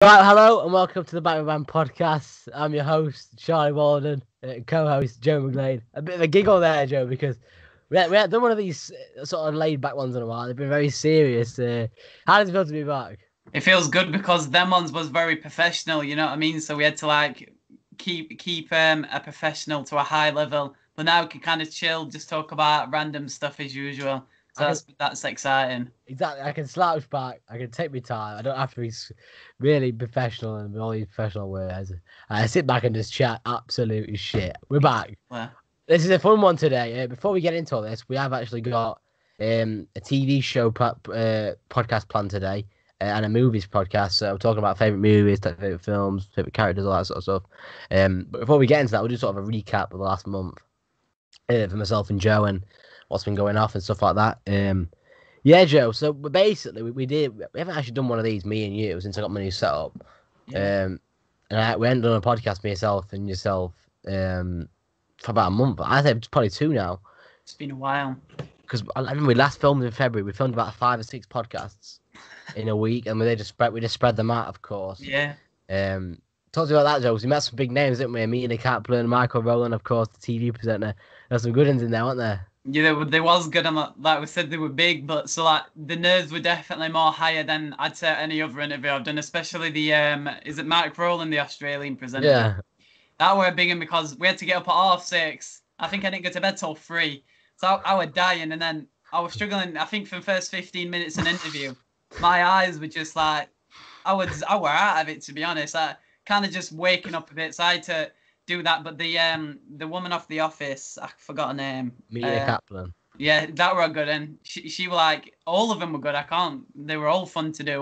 Right, hello and welcome to the Batman podcast. I'm your host, Charlie Walden, co-host Joe Mcglade. A bit of a giggle there, Joe, because we had done one of these sort of laid-back ones in a while. They've been very serious. How does it feel to be back? It feels good because them ones was very professional, you know what I mean? So we had to keep a professional to a high level. But now we can kind of chill, just talk about random stuff as usual. So that's exciting. Exactly. I can slouch back. I can take my time. I don't have to be really professional and all these professional words. I sit back and just chat absolute shit. We're back. Well, This is a fun one today. Before we get into all this, we have actually got a TV show podcast planned today and a movies podcast. So we're talking about favourite movies, favourite films, favourite characters, all that sort of stuff. But before we get into that, we'll do sort of a recap of the last month for myself and Joe and what's been going off and stuff like that. Yeah, Joe. So basically, we haven't actually done one of these, me and you, since I got my new setup. yeah. We hadn't done a podcast, myself and yourself, for about a month. I think it's probably two now. It's been a while. Because I remember we last filmed in February. We filmed about 5 or 6 podcasts in a week, and we just spread them out, of course. Yeah. Talk to you about that, Joe. We met some big names, didn't we? Amelia Kaplan, Michael Rowland, of course, the TV presenter. There's some good ones in there, weren't there? Yeah, they was good. And like we said, they were big, but so like the nerves were definitely more higher than I'd say any other interview I've done, especially the is it Mark Rowland, the Australian presenter? Yeah. That were a big one because we had to get up at 6:30. I think I didn't go to bed till 3. So I was dying, and then I was struggling. I think for the first 15 minutes in interview, my eyes were just like I were out of it, to be honest. I kind of just waking up a bit, so I had to do that. But the woman off The Office, I forgot her name. Amelia Kaplan. Yeah, that were good, and she were like all of them were good. They were all fun to do,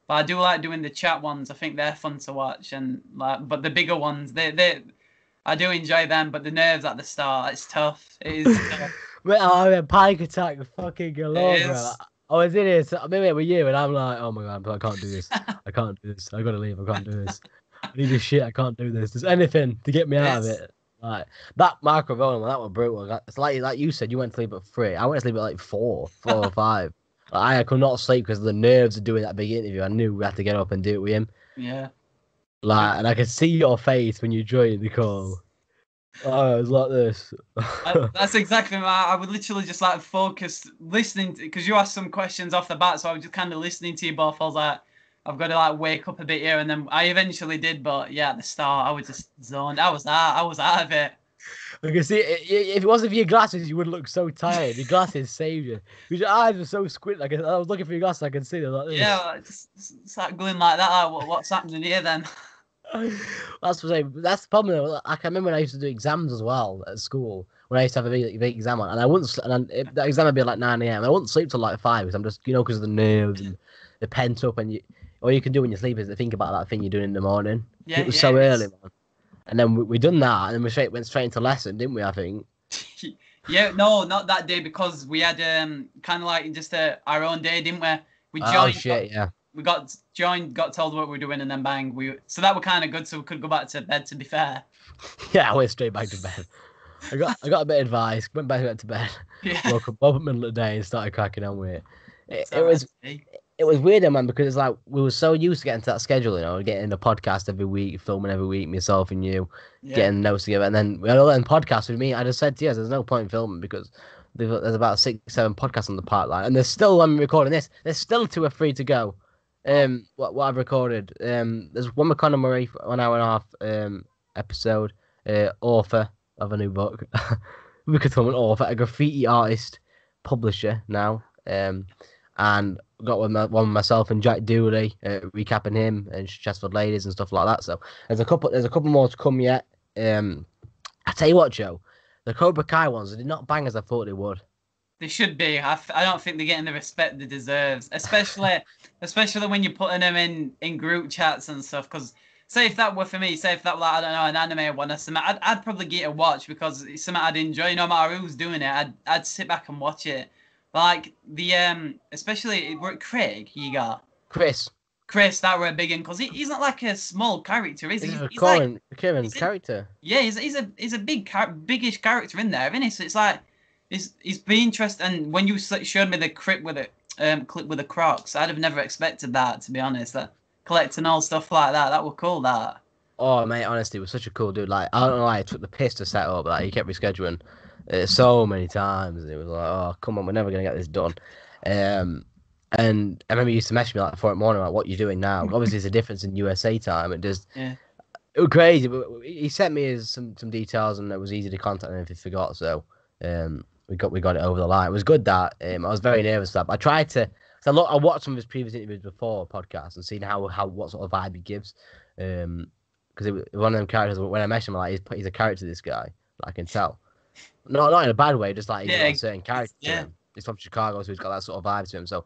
but I do like doing the chat ones. I think they're fun to watch, and but the bigger ones, I do enjoy them. But the nerves at the start, it's tough. It is tough. Well, panic attack fucking galore, bro. I was in here, so I'm in here with you, and I'm like, oh my god, I can't do this. I can't do this. I gotta leave. I can't do this. I need this shit. I can't do this. There's anything to get me out of it. Like that Marco Rowland one, that was brutal. It's like you said, you went to sleep at 3. I went to sleep at like 4 or 5. Like, I could not sleep because of the nerves of doing that big interview. I knew we had to get up and do it with him. Yeah. Like, and I could see your face when you joined the call. Oh, it was like this. That's exactly right. I would literally just like focus listening because you asked some questions off the bat, so I was just kind of listening to you both. I was like, I've got to like wake up a bit here, and then I eventually did. But yeah, at the start, I was just zoned. I was out of it. I can see if it wasn't for your glasses, you would look so tired. Your glasses saved you. Your eyes were so squint. Like I was looking for your glasses, I could see them like this. Yeah, just like going like that. Like, what's happening here then? That's the problem. Though. I can remember when I used to do exams as well at school. When I used to have a big exam on, and I wouldn't. That exam would be at like 9 a.m. I wouldn't sleep till like 5 because I'm just because of the nerves and the pent up. And all you can do when you sleep is to think about that thing you're doing in the morning. Yeah, it was so early, man. And then we done that, and then we went straight into lesson, didn't we? I think. Yeah, no, not that day because we had kind of like just our own day, didn't we? We joined. Oh shit! Yeah. We got joined, got told what we were doing, and then bang, so that were kind of good. So we could go back to bed. To be fair. Yeah, I went straight back to bed. I got a bit of advice, went back to bed. Yeah. Woke up in the middle of the day and started cracking on with it. It was weird, man, because it's like we were so used to getting to that schedule, getting the podcast every week, filming every week, myself and you, getting notes together, and then we had all them podcasts with me. I just said to you, there's no point in filming because there's about 6, 7 podcasts on the pipeline, and there's still, I'm recording this, there's still 2 or 3 to go. What I've recorded, there's one with Conor Murray, 1 hour and a half episode, author of a new book. We could call him an author, a graffiti artist, publisher now, and got one with myself and Jack Dooley, recapping him and Chesterfield Ladies and stuff like that. So there's a couple more to come yet. I tell you what, Joe, the Cobra Kai ones, they did not bang as I thought they would. They should be. I don't think they're getting the respect they deserve, especially when you're putting them in group chats and stuff. Because say if that were for me, say if that were like, I don't know, an anime one or something, I'd probably get a watch because it's something I'd enjoy. No matter who's doing it, I'd sit back and watch it. But like the especially Craig, you got Chris, that were a big one because he's not like a small character, is he? He's a recurring character. Yeah, he's a biggish character in there, isn't he? So it's like it's been interesting. And when you showed me the clip with the Crocs, I'd have never expected that, to be honest. That collecting all stuff like that. That was cool, that. Oh, mate, honestly, it was such a cool dude. Like, I don't know why I took the piss to set up. Like, he kept rescheduling so many times. And it was like, oh, come on, we're never going to get this done. And I remember he used to message me like 4 in the morning, like, what you doing now? Obviously, there's a difference in USA time. It was crazy. But he sent me some details, and it was easy to contact him if he forgot. So we got it over the line. It was good that I was very nervous that. I tried to. So I watched some of his previous interviews before podcasts and seen what sort of vibe he gives. Because it was one of them characters. When I met him, like he's a character. This guy, I can tell. Not in a bad way, just like he's got a certain character to him. He's from Chicago, so he's got that sort of vibe to him. So,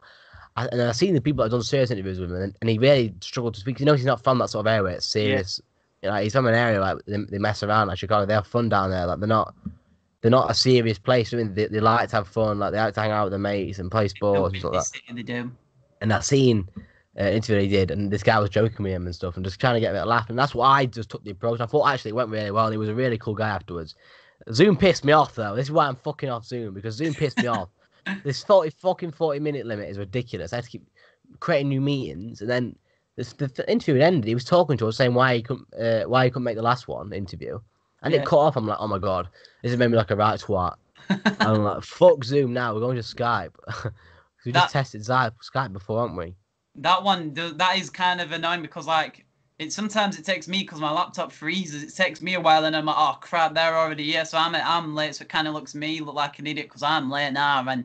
and I've seen the people that have done serious interviews with him, and he really struggled to speak. You know, he's not from that sort of area where it's serious. You know, he's from an area like they mess around, like Chicago. They have fun down there. Like they're not a serious place. I mean, they like to have fun. Like they like to hang out with their mates and play sports and stuff like that. They do. And that scene. Interview he did, and this guy was joking with him and stuff, and just trying to get a bit of laugh. And that's why I just took the approach. I thought actually it went really well, and he was a really cool guy afterwards. Zoom pissed me off though. This is why I'm fucking off Zoom, because Zoom pissed me off. This 40-minute limit is ridiculous. I had to keep creating new meetings, and then the interview had ended. He was talking to us saying why he couldn't make the last interview, and it cut off. I'm like, oh my god, this has made me like a right twat. I'm like, fuck Zoom now. We're going to Skype. We just tested Skype before, haven't we? That is kind of annoying because like sometimes it takes me because my laptop freezes. It takes me a while, and I'm like, oh crap, they're already here, so I'm late. So it kind of look like an idiot because I'm late now, and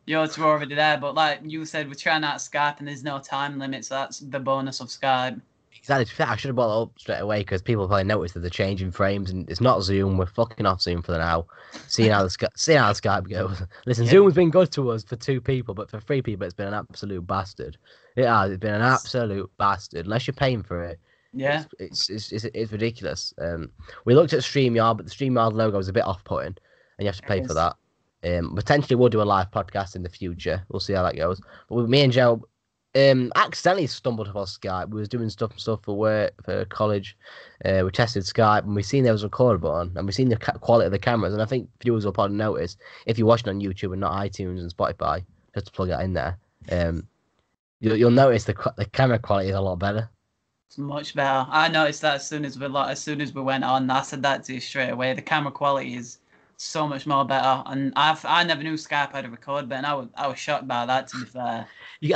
you're two already there. But like you said, we're trying out Skype, and there's no time limit, so that's the bonus of Skype. Exactly. I should have brought it up straight away because people probably noticed that the change in frames, and it's not Zoom. We're fucking off Zoom for now. Seeing how the Skype goes. Listen, Zoom has been good to us for 2 people, but for 3 people, it's been an absolute bastard. It has. It's been an absolute bastard. Unless you're paying for it. Yeah. It's ridiculous. We looked at StreamYard, but the StreamYard logo is a bit off-putting, and you have to pay for that. Potentially, we'll do a live podcast in the future. We'll see how that goes. But with me and Joe. Accidentally stumbled upon Skype. We was doing stuff for work, for college. We tested Skype, and we seen there was a record button, and we seen the quality of the cameras. And I think viewers will probably notice if you're watching on YouTube and not iTunes and Spotify, just to plug that in there. You'll notice the camera quality is a lot better. It's much better. I noticed that as soon as we went on. I said that to you straight away. The camera quality is so much more better, and I never knew Skype had a record button. I was shocked by that, to be fair. We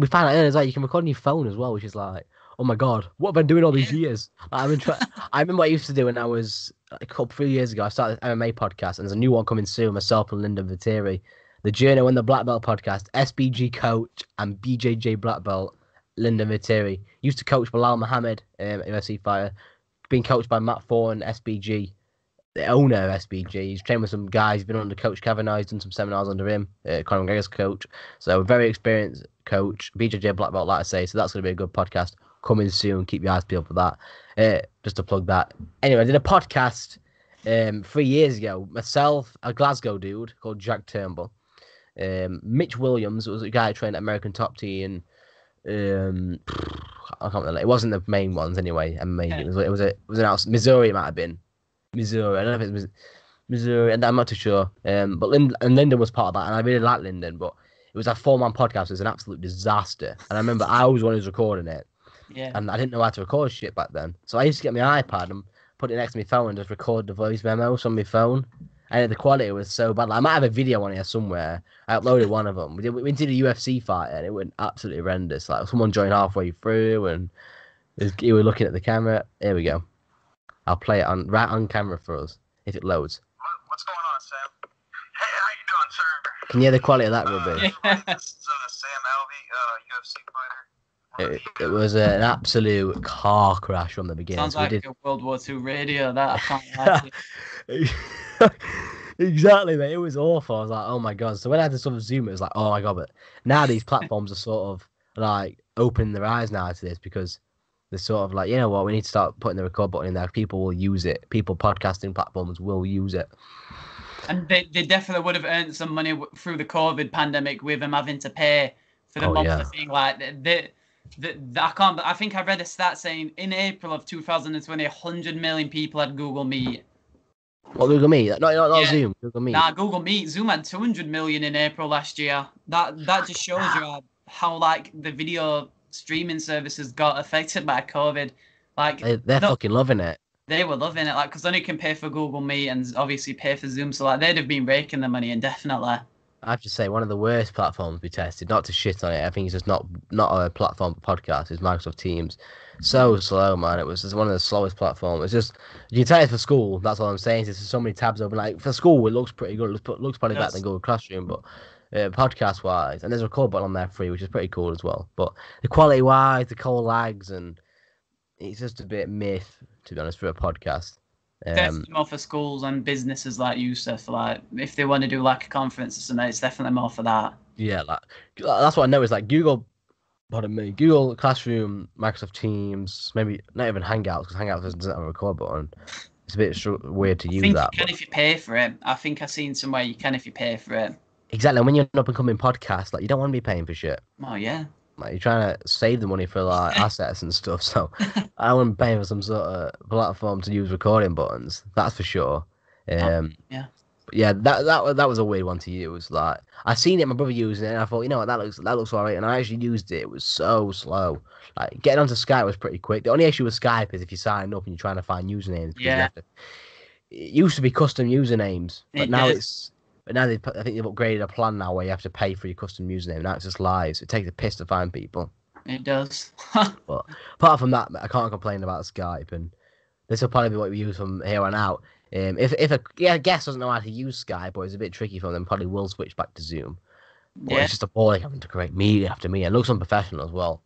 found out as well. You can record on your phone as well, which is like, oh my god, what have I been doing all these years? I remember what I used to do when I was a couple 3 years ago. I started an MMA podcast, and there's a new one coming soon. Myself and Lyndon Viteri, the Journo and the Black Belt podcast, SBG coach and BJJ Black Belt. Lyndon Viteri used to coach Bilal Muhammad, UFC fighter, being coached by Matt Thorne, SBG. The owner of SBG. He's trained with some guys. He's been under Coach Kavanagh. He's done some seminars under him. Conor McGregor's coach. So a very experienced coach. BJJ Black Belt, like I say. So that's going to be a good podcast coming soon. Keep your eyes peeled for that. Just to plug that. Anyway, I did a podcast 3 years ago. Myself, a Glasgow dude called Jack Turnbull. Mitch Williams was a guy who trained at American Top Team. And I can't remember. It wasn't the main ones anyway. MMA. It was an out. Missouri it might have been. Missouri. I don't know if it's Missouri, and I'm not too sure. But Lyndon was part of that, and I really like Lyndon, but it was a 4-man podcast. It was an absolute disaster. And I remember I was one who was recording it. Yeah. And I didn't know how to record shit back then. So I used to get my iPad and put it next to my phone and just record the voice memos on my phone. And the quality was so bad. Like, I might have a video on here somewhere. I uploaded one of them. We did a UFC fight, and it went absolutely horrendous. Like, someone joined halfway through, and you were looking at the camera. Here we go. I'll play it right on camera for us if it loads. What's going on, Sam? Hey, how you doing, sir? Can you hear the quality of that, Ruby? This is Sam Alvey, UFC fighter. It was an absolute car crash from the beginning. Sounds like a World War II radio. That I can't like Exactly, mate. It was awful. I was like, oh my god. So when I had to sort of zoom, it was like, oh my god. But now these platforms are sort of like opening their eyes now to this, because they're sort of like, you know what, we need to start putting the record button in there. People will use it. People podcasting platforms will use it. And they definitely would have earned some money through the COVID pandemic with them having to pay for the monthly thing. Like, I think I read a stat saying in April of 2020, 100 million people had Google Meet. What, Google Meet? Not Zoom. Google Meet. Nah, Google Meet. Zoom had 200 million in April last year. That just shows you how like the video streaming services got affected by COVID. Like they're fucking loving it. They were loving it, like, because then you can pay for Google Meet and obviously pay for Zoom. So like they'd have been raking the money indefinitely. I have to say, one of the worst platforms we tested, not to shit on it, I think it's just not a platform for podcasts, is Microsoft Teams. So slow, man. It was just one of the slowest platforms. It's just, you can tell it for school, that's all I'm saying. There's so many tabs open. Like, for school, it looks pretty good. It looks probably better than Google Classroom, but podcast-wise, and there's a record button on there free, which is pretty cool as well. But the quality-wise, the cold lags, and it's just a bit myth, to be honest, for a podcast. Definitely more for schools and businesses like you said, for like if they want to do like a conference or something, it's definitely more for that. Yeah, like that's what I know is like Google Classroom, Microsoft Teams, maybe not even Hangouts, because Hangouts doesn't have a record button. It's a bit weird to use that. You can if you pay for it. I think I've seen somewhere you can if you pay for it. Exactly. When you're an up and coming podcast, like you don't want to be paying for shit. Oh yeah. Like you're trying to save the money for like assets and stuff. So I wouldn't pay for some sort of platform to use recording buttons. That's for sure. Yeah. But yeah, that was a weird one to use. Like I seen it, my brother using it, and I thought, you know what, that looks alright. And I actually used it. It was so slow. Like getting onto Skype was pretty quick. The only issue with Skype is if you sign up and you're trying to find usernames. Yeah. It used to be custom usernames, but now is. But now I think they've upgraded a plan now where you have to pay for your custom username. Now it's just live. So it takes a piss to find people. It does. But apart from that, I can't complain about Skype, and this will probably be what we use from here on out. If a guest doesn't know how to use Skype or it's a bit tricky for them, probably will switch back to Zoom. But it's just a ball having to create media after me. It looks unprofessional as well.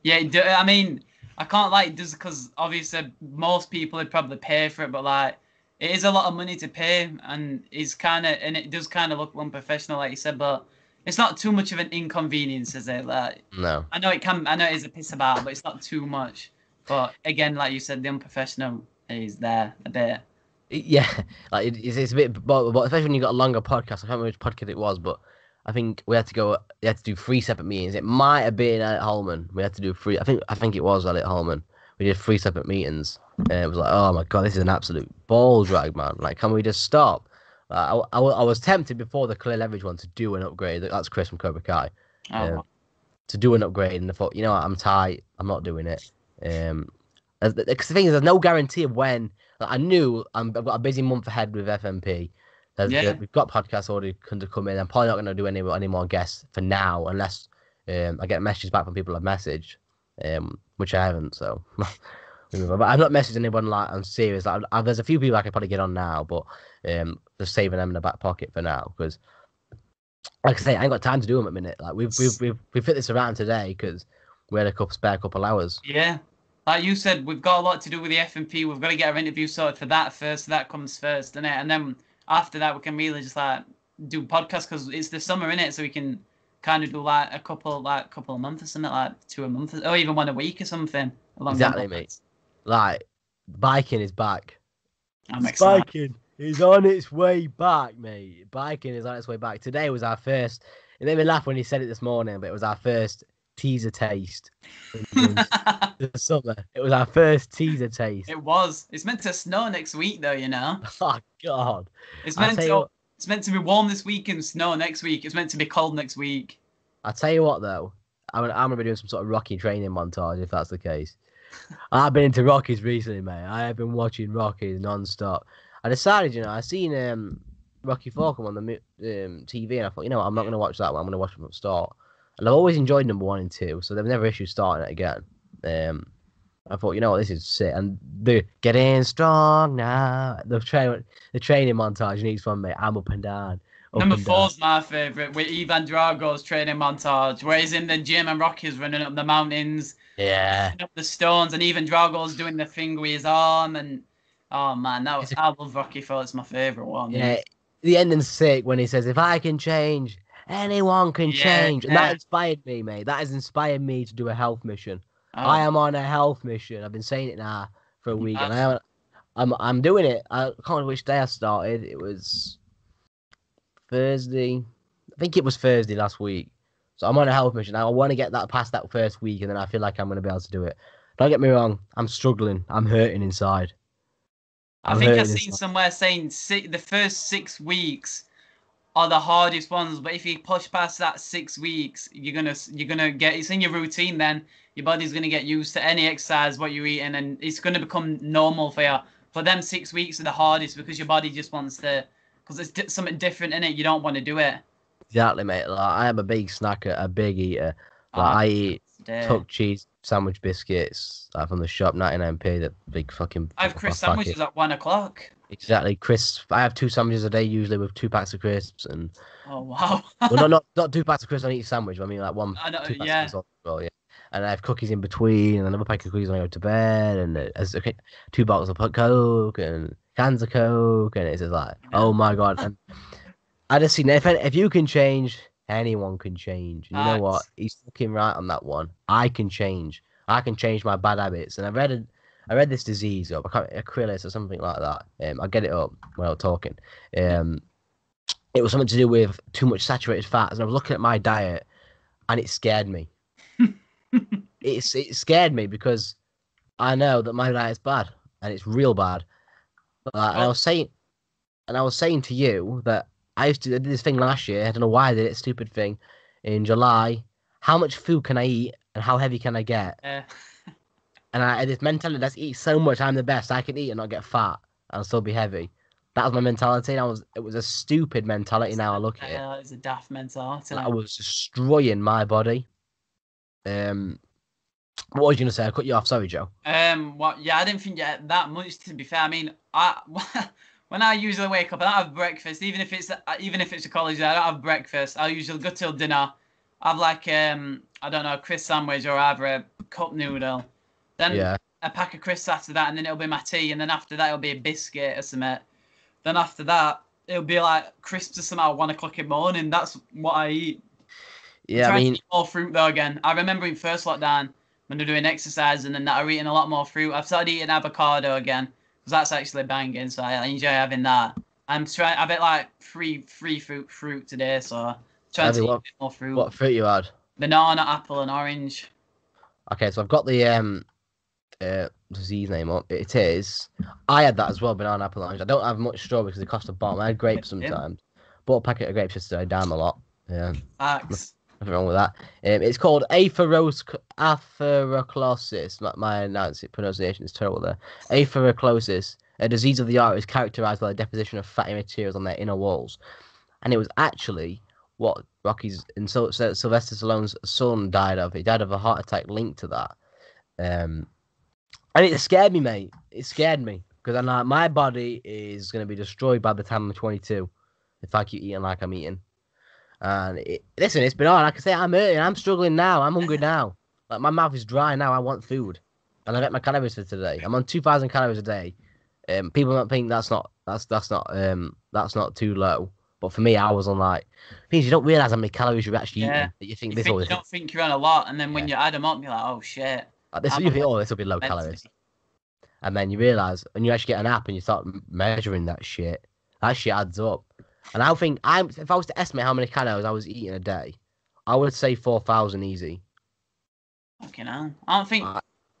Yeah, I mean, I can't like just because obviously most people would probably pay for it, but like. It is a lot of money to pay, and it does kind of look unprofessional, like you said, but it's not too much of an inconvenience, is it? Like, no. I know it is a piss about, but it's not too much. But again, like you said, the unprofessional is there a bit. Yeah, like it's a bit, but especially when you got a longer podcast. I can't remember which podcast it was, but I think we had to do 3 separate meetings. It might have been at Holman. We had to do 3. I think it was at Holman. We did 3 separate meetings. It was like, oh my god, this is an absolute ball drag, man. Like, can we just stop? I was tempted before the Clear Leverage one to do an upgrade. That's Chris from Cobra Kai. To do an upgrade, and I thought, you know what, I'm tight. I'm not doing it. Because the thing is, there's no guarantee of when. Like, I knew I've got a busy month ahead with FMP. We've got podcasts already to come in. I'm probably not going to do any more guests for now, unless I get messages back from people I've messaged, which I haven't. So. But I've not messaged anyone like I'm serious. Like, there's a few people I could probably get on now, but just saving them in the back pocket for now because, like I say, I ain't got time to do them at the minute. Like we've fit this around today because we had a spare couple hours. Yeah, like you said, we've got a lot to do with the FMP. We've got to get our interview sorted for that first. So that comes first, innit? And then after that, we can really just like do podcasts because it's the summer, innit? So we can kind of do like a couple of months or something, like 2 a month, or even 1 a week or something. Exactly, mate. Like, biking is back. I'm excited. Biking is on its way back, mate. Biking is on its way back. Today was our first. It made me laugh when he said it this morning, but it was our first teaser taste. The summer. It was our first teaser taste. It was. It's meant to snow next week, though. You know. Oh God. It's meant to be warm this week and snow next week. It's meant to be cold next week. I'll tell you what, though. I'm gonna be doing some sort of Rocky training montage if that's the case. I've been into Rockies recently, mate. I have been watching Rockies non-stop. I decided, I seen Rocky 4 come on the TV, and I thought, you know what, I'm not going to watch that one. I'm going to watch it from the start. And I've always enjoyed number 1 and 2, so they've never issued starting it again. I thought, you know what, this is sick. And the getting strong now, the training montage needs one, mate. I'm up and down. Number 4's my favourite, with Ivan Drago's training montage, where he's in the gym and Rocky's running up the mountains. Yeah. Up the stones, and even Drago's doing the thing with his arm, and oh man, I love Rocky 4. It's my favourite one. Yeah, the ending's sick when he says, "If I can change, anyone can change," and that inspired me, mate. That has inspired me to do a health mission. Oh. I am on a health mission. I've been saying it now for a week, and I'm doing it. I can't remember which day I started. It was Thursday. I think it was Thursday last week. So I'm on a health mission. I want to get that past that first week, and then I feel like I'm going to be able to do it. Don't get me wrong. I'm struggling. I'm hurting inside. I think I've seen somewhere saying the first 6 weeks are the hardest ones. But if you push past that 6 weeks, you're gonna get it's in your routine. Then your body's gonna get used to any exercise what you're eating, and it's gonna become normal for you. For them 6 weeks are the hardest because your body just wants to, because it's something different in it. You don't want to do it. Exactly, mate. Like, I am a big snacker, a big eater. Like, I eat tuck cheese sandwich biscuits from the shop, 99p. That big fucking. I have crisp sandwiches at 1 o'clock. Exactly, crisps. I have 2 sandwiches a day usually with 2 packs of crisps and. Oh wow! Well, not 2 packs of crisps on each sandwich. I mean, like 2 packs of crisps as well, yeah. And I have cookies in between, and another pack of cookies when I go to bed, and 2 bottles of Coke and cans of Coke, and it's just like, oh my god! And I just seen if you can change, anyone can change. And you know what? He's fucking right on that one. I can change. I can change my bad habits. And I read this disease up. I can't Acrylis or something like that. I'll get it up while I'm talking. It was something to do with too much saturated fats, and I was looking at my diet, and it scared me. It scared me because I know that my diet's bad, and it's real bad. And I was saying to you that I did this thing last year. I don't know why I did it. Stupid thing. In July, how much food can I eat, and how heavy can I get? And I had this mentality: let's eat so much. I'm the best. I can eat and not get fat and still be heavy. That was my mentality. And it was a stupid mentality. Now I look at it. It's a daft mentality. I was destroying my body. What was you gonna say? I cut you off. Sorry, Joe. What? Yeah, I didn't think you had that much. To be fair, I mean, when I usually wake up, I don't have breakfast. Even if it's a college day, I don't have breakfast. I'll usually go till dinner. I have like I don't know, a crisp sandwich or either a cup noodle. Then a pack of crisps after that, and then it'll be my tea, and then after that it'll be a biscuit or something. Then after that it'll be like crisps or something at 1 o'clock in the morning. That's what I eat. Yeah, I mean, to eat more fruit though. Again, I remember in first lockdown when they're doing exercise and then that, I'm eating a lot more fruit. I've started eating avocado again because that's actually banging, so I enjoy having that. I'm trying. I've had like three fruit today, so trying to eat a bit more fruit. What fruit you had? Banana, apple, and orange. Okay, so I've got the disease name up. It is. I had that as well, banana, apple, orange. I don't have much strawberry because they cost a bomb. I had grapes sometimes. Bought a packet of grapes yesterday, down a lot. Yeah. Facts. Nothing wrong with that. It's called atherosclerosis. My pronunciation is terrible there. Atherosclerosis, a disease of the arteries characterized by the deposition of fatty materials on their inner walls. And it was actually what Rocky's and Sylvester Stallone's son died of. He died of a heart attack linked to that. And it scared me, mate. It scared me because I'm like, my body is going to be destroyed by the time I'm 22 if I keep eating like I'm eating. And listen, it's been hard. Like I say, I'm hurting. I'm struggling now. I'm hungry now. Like my mouth is dry now. I want food, and I've got my calories for today. I'm on 2,000 calories a day. People don't think that's not too low. But for me, I was on like things you don't realize how many calories you're actually eating. That you think you don't think you're on a lot, and then when you add them up, you're like, oh shit. Like you think, oh, this will be low calories, and then you realize, and you actually get an app and you start measuring that shit. That shit adds up. And I think if I was to estimate how many calories I was eating a day, I would say 4,000 easy. Fucking hell. I don't think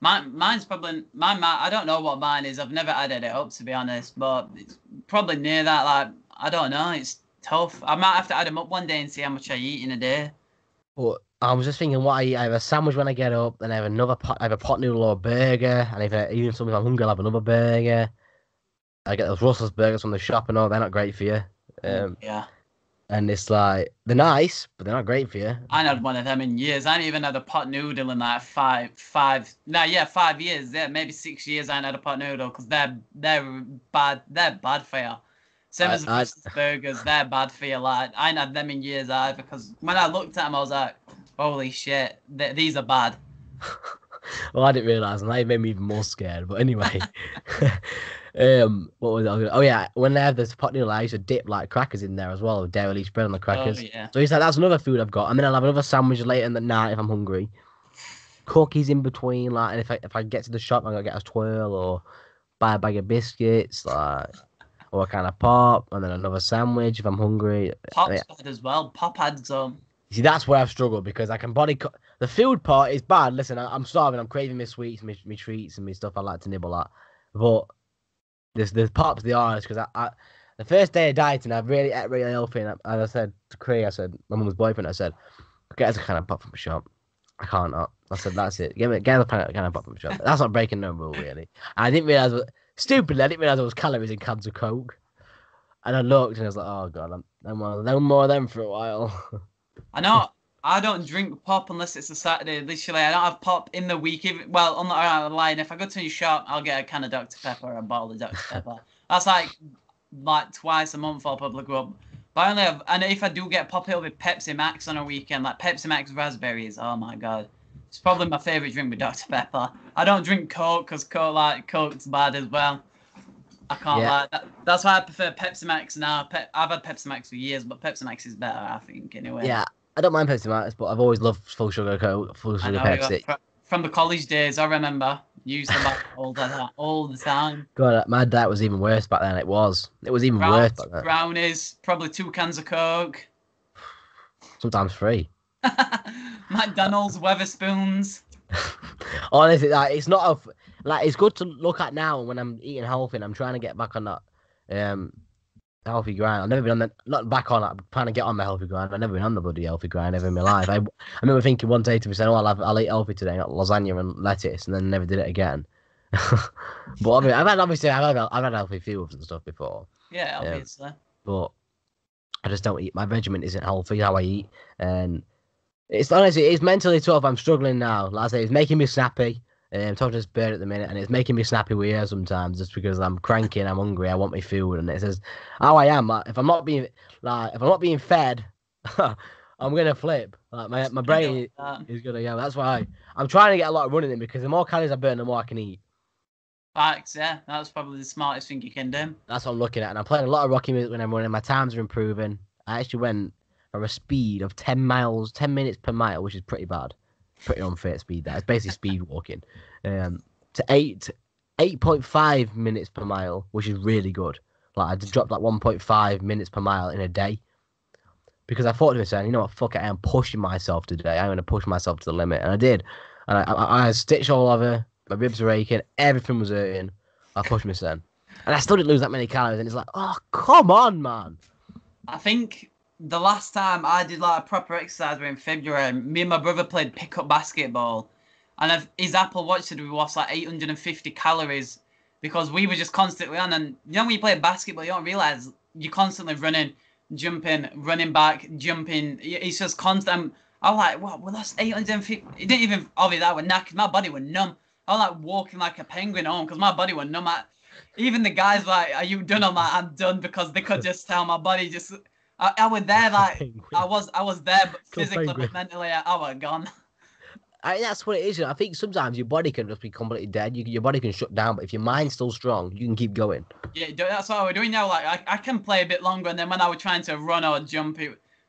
mine's probably I don't know what mine is. I've never added it up to be honest, but it's probably near that. Like I don't know. It's tough. I might have to add them up one day and see how much I eat in a day. But I was just thinking, what I eat. I have a sandwich when I get up, then I have another pot. I have a pot noodle or a burger, and even if I'm hungry, I'll have another burger. I get those Russell's burgers from the shop and all. They're not great for you. Yeah. And it's like, they're nice, but they're not great for you. I haven't had one of them in years. I haven't even had a pot noodle in like 5 years. Yeah, maybe 6 years I haven't had a pot noodle because they're bad. They're bad for you. Same as the burgers, they're bad for you. Like, I haven't had them in years either because when I looked at them, I was like, holy shit, these are bad. Well, I didn't realise, and that made me even more scared. But anyway, what was it? Oh yeah, when they have this pot noodle, I used to dip like crackers in there as well, with dairy leaf bread on the crackers. Oh, yeah. So he's like, that's another food I've got, and then I'll have another sandwich later in the night if I'm hungry. Cookies in between, like, and if I get to the shop, I'm gonna get a twirl or buy a bag of biscuits, like, or a kind of pop, and then another sandwich if I'm hungry. Pop's bad as well. Pop adds See, that's where I've struggled because I can the food part is bad. Listen, I'm starving. I'm craving my sweets, my treats, and my stuff I like to nibble at. But there's pops, the honest, because The first day of dieting, I really ate really healthy, and I said to Cree, I said, my mum's boyfriend, I said, get us a can of pop from the shop. I can't not. I said, that's it. Get a can of pop from the shop. That's not breaking no rule, really. And I didn't realise, stupidly, I didn't realise there was calories in cans of Coke. And I looked and I was like, oh God, no more of them for a while. I know. I don't drink pop unless it's a Saturday. Literally, I don't have pop in the week. Well, on the line, if I go to a shop, I'll get a can of Dr. Pepper or a bottle of Dr. Pepper. That's like twice a month I'll probably go up. But I only have, and if I do get pop, it'll be Pepsi Max on a weekend, like Pepsi Max raspberries. Oh my God. It's probably my favourite drink with Dr. Pepper. I don't drink Coke because Coke's bad as well. I can't lie. That's why I prefer Pepsi Max now. I've had Pepsi Max for years, but Pepsi Max is better, I think, anyway. Yeah, I don't mind Pepsi Max, but I've always loved full sugar Coke, full sugar Pepsi. From the college days, I remember used them all the time. God, my diet was even worse back then. It was even worse back then. Brownies, probably 2 cans of Coke. Sometimes 3. McDonald's Weatherspoons. Honestly, it's not it's good to look at now when I'm eating healthy and I'm trying to get back on that healthy grind. I've never been on not back on it. I'm trying to get on the healthy grind. I've never been on the bloody healthy grind ever in my life. I remember thinking one day to myself, oh, I'll eat healthy today, not lasagna and lettuce, and then never did it again. But I've had healthy foods and stuff before. Yeah, obviously. But I just don't eat. My regimen isn't healthy how I eat, and it's honestly it's mentally tough. I'm struggling now. Like I say, it's making me snappy. I'm talking to this bird at the minute, and it's making me snappy with her sometimes, just because I'm cranky and I'm hungry. I want my food, and it says how I am. If I'm not being fed, I'm gonna flip. Like my brain is gonna go. That's why I'm trying to get a lot of running in, because the more calories I burn, the more I can eat. Facts, yeah. That's probably the smartest thing you can do. That's what I'm looking at, and I'm playing a lot of Rocky music when I'm running. My times are improving. I actually went from a speed of 10 minutes per mile, which is pretty bad. Pretty unfair speed that. It's basically speed walking. To 8.5 minutes per mile, which is really good. Like I just dropped like 1.5 minutes per mile in a day. Because I thought to myself, you know what, fuck it, I am pushing myself today. I'm gonna push myself to the limit. And I did. And I had stitch all over, my ribs were aching, everything was hurting. I pushed myself. And I still didn't lose that many calories, and it's like, oh come on, man. I think the last time I did like a proper exercise was in February. Me and my brother played pickup basketball, and his Apple Watch said we lost like 850 calories because we were just constantly on. And you know when you play basketball, you don't realize you're constantly running, jumping, running back, jumping. It's just constant. I was like, what? We lost 850. It didn't even obviously that was knackered. My body was numb. I was like walking like a penguin home because my body was numb. Even the guys like, are you done? I'm like, I'm done, because they could just tell my body just. I was there like I was there, but physically, but mentally, I was gone. That's what it is. I think sometimes your body can just be completely dead. Your body can shut down, but if your mind's still strong, you can keep going. Yeah, that's what we're doing now. Like I can play a bit longer, and then when I was trying to run or jump,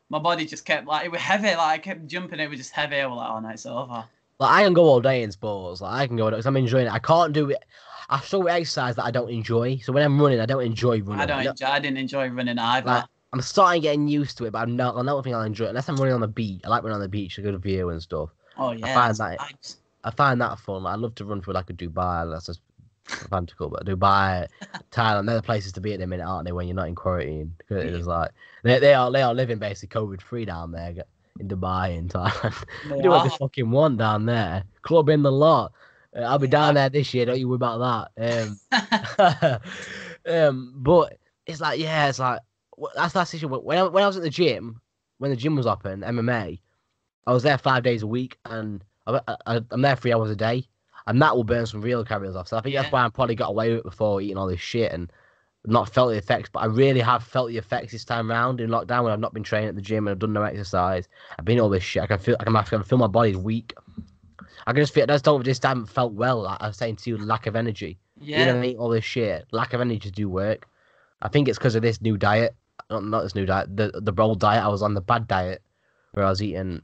my body just kept it was heavy. Like I kept jumping, it was just heavy. I was like, oh no, it's over. Like I can go all day in sports. Like I can go because I'm enjoying it. I can't do it. I struggle with exercise that I don't enjoy. So when I'm running, I don't enjoy running. I didn't enjoy running either. Like, I'm starting getting used to it, but I don't think I'll enjoy it unless I'm running on the beach. I like running on the beach, a good view and stuff. Oh yeah, I find that fun. Like, I love to run through like a Dubai. That's just fantastical, but Dubai, Thailand, they're the places to be at the minute, aren't they? When you're not in quarantine, because it's like they are living basically COVID-free down there in Dubai and Thailand. They do what they fucking want down there. Club in the lot. I'll be down there this year. Don't you worry about that. But it's like that's the issue. When I was at the gym, when the gym was open, MMA, I was there 5 days a week, and I'm there 3 hours a day, and that will burn some real calories off. So I think that's why I probably got away with it before, eating all this shit and not felt the effects. But I really have felt the effects this time round in lockdown when I've not been training at the gym and I've done no exercise. I've been all this shit. I can feel my body's weak. I can just feel. Just haven't felt well. Like I was saying to you, lack of energy. Yeah. You know what I mean? All this shit, lack of energy to do work. I think it's because of this new diet. Not this new diet. The old diet. I was on the bad diet where I was eating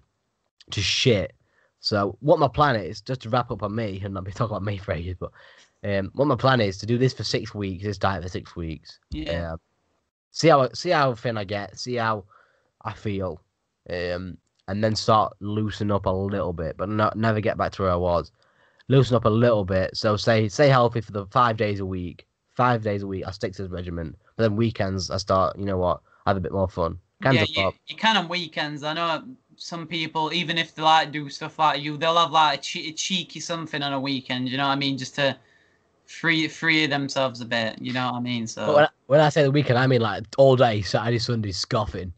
just shit. So what my plan is, just to wrap up on me and not be talking about me for ages, but what my plan is to do this for 6 weeks. This diet for 6 weeks. Yeah. See how thin I get. See how I feel. And then start loosening up a little bit, but never get back to where I was. Loosen up a little bit. So stay healthy for the 5 days a week. 5 days a week, I stick to this regimen. But then weekends, I start, you know what, have a bit more fun. Cans of pop. You can on weekends. I know some people, even if they like do stuff like you, they'll have like a cheeky something on a weekend. You know what I mean? Just to free themselves a bit. You know what I mean? So But when I say the weekend, I mean like all day, Saturday, Sunday, scoffing.